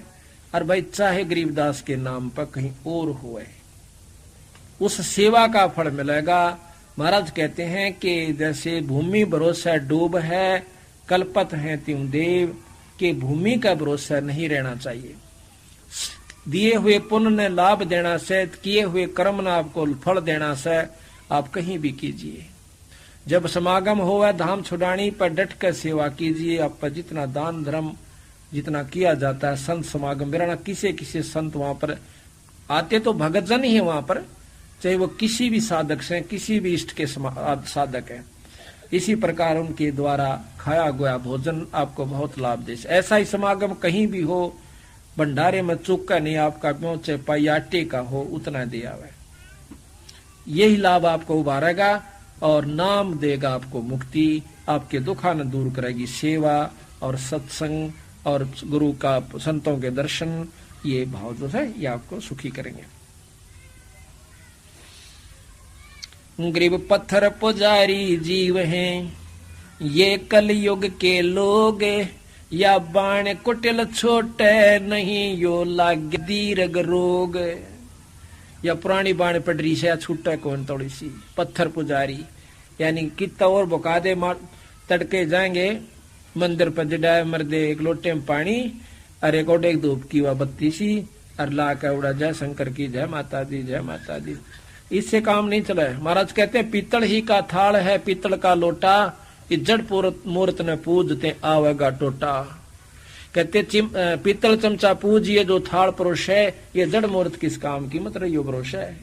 और भाई चाहे गरीबदास के नाम पर कहीं और होवे, उस सेवा का फल मिलेगा। महाराज कहते हैं कि जैसे भूमि भरोसा डूब है, कल्पत है त्यों देव, कि भूमि का भरोसा नहीं रहना चाहिए। दिए हुए पुण्य ने लाभ देना से, किए हुए कर्म ने आपको फल देना से, आप कहीं भी कीजिए। जब समागम होगा धाम छुड़ानी पर डट कर सेवा कीजिए। आप पर जितना दान धर्म जितना किया जाता है, संत समागम मेरा किसी किसी संत वहां पर आते तो भगत जन ही है वहां पर, चाहे वो किसी भी साधक से, किसी भी इष्ट के साधक है। इसी प्रकार उनके द्वारा खाया गया भोजन आपको बहुत लाभ दे। ऐसा ही समागम कहीं भी हो, भंडारे में चुका नहीं आपका क्यों, चाहे पाई आटे का हो उतना दे आवे, यही लाभ आपको उभारेगा और नाम देगा आपको मुक्ति, आपके दुखा न दूर करेगी सेवा और सत्संग और गुरु का संतों के दर्शन। ये भाव जो है ये आपको सुखी करेंगे। गरीब पत्थर पुजारी जीव हैं, ये कल युग के लोग, या बाण कुटिल छोटे नहीं यो लाग दीर्घ रोग। या पुरानी बाण पडरी से छूटे कौन थोड़ी सी। पत्थर पुजारी यानी कितना और बुका दे, तड़के जाएंगे मंदिर पर जडाए मर्दे एक लोटे में पानी और एक और एक धूप की वह बत्ती सी और ला के उड़ा जय शंकर की जय माता दी जय माता दी। इससे काम नहीं चला है। महाराज कहते हैं पीतल ही का थाल है पीतल का लोटा, जड़ मूर्त ने पूजते आवेगा टोटा। कहते पीतल चमचा पूजिए जो थाल पुरुष है, ये जड़ मूर्त किस काम की, मतलब यो भरोसा है।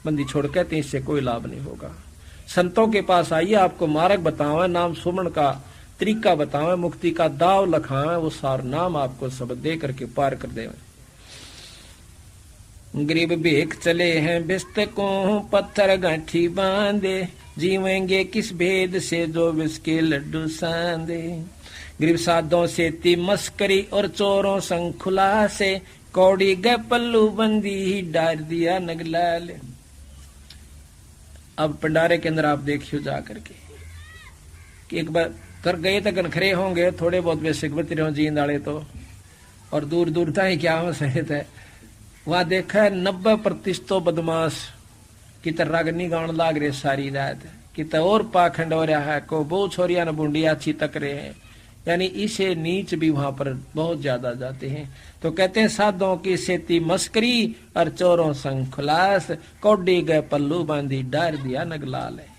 बंदी छोड़ कहते इससे कोई लाभ नहीं होगा। संतों के पास आइए, आपको मार्ग बतावे, नाम सुमरण का तरीका बतावे, मुक्ति का दाव लखावे, वो सार नाम आपको सब दे करके पार कर दे। गरीब भेख चले हैं बिस्त को पत्थर गांठी बांधे, जीवेंगे किस भेद से जो विष के लड्डू सांदे। गरीब साधों से ती मस्करी और चोरों संग खुला से, कौड़ी गए पल्लू बंदी ही डार दिया नगलाल। अब भंडारे के अंदर आप देखियो जा करके कि एक बार कर गए तो कनखरे होंगे, थोड़े बहुत बेसिक बती रहो जींद आले तो, और दूर दूर तक क्या सहित है। वहां देखा 90% तो बदमाश कित रागनी गाउन लाग रहे सारी रात, कित और पाखंड हो रहा है, को बहु छोरिया न बूंदी अच्छी तक रहे हैं, यानी इसे नीच भी वहां पर बहुत ज्यादा जाते हैं। तो कहते हैं साधों की सेती मस्करी और चोरों संग खुलास, कौडी गए पल्लू बांधी डार दिया नगलाल है।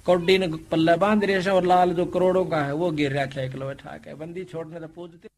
कौडी ने पल्ला बांध रहे और लाल जो करोड़ों का है वो गिर रखा है, एक लो बैठा के बंदी छोड़ने तो पूजते।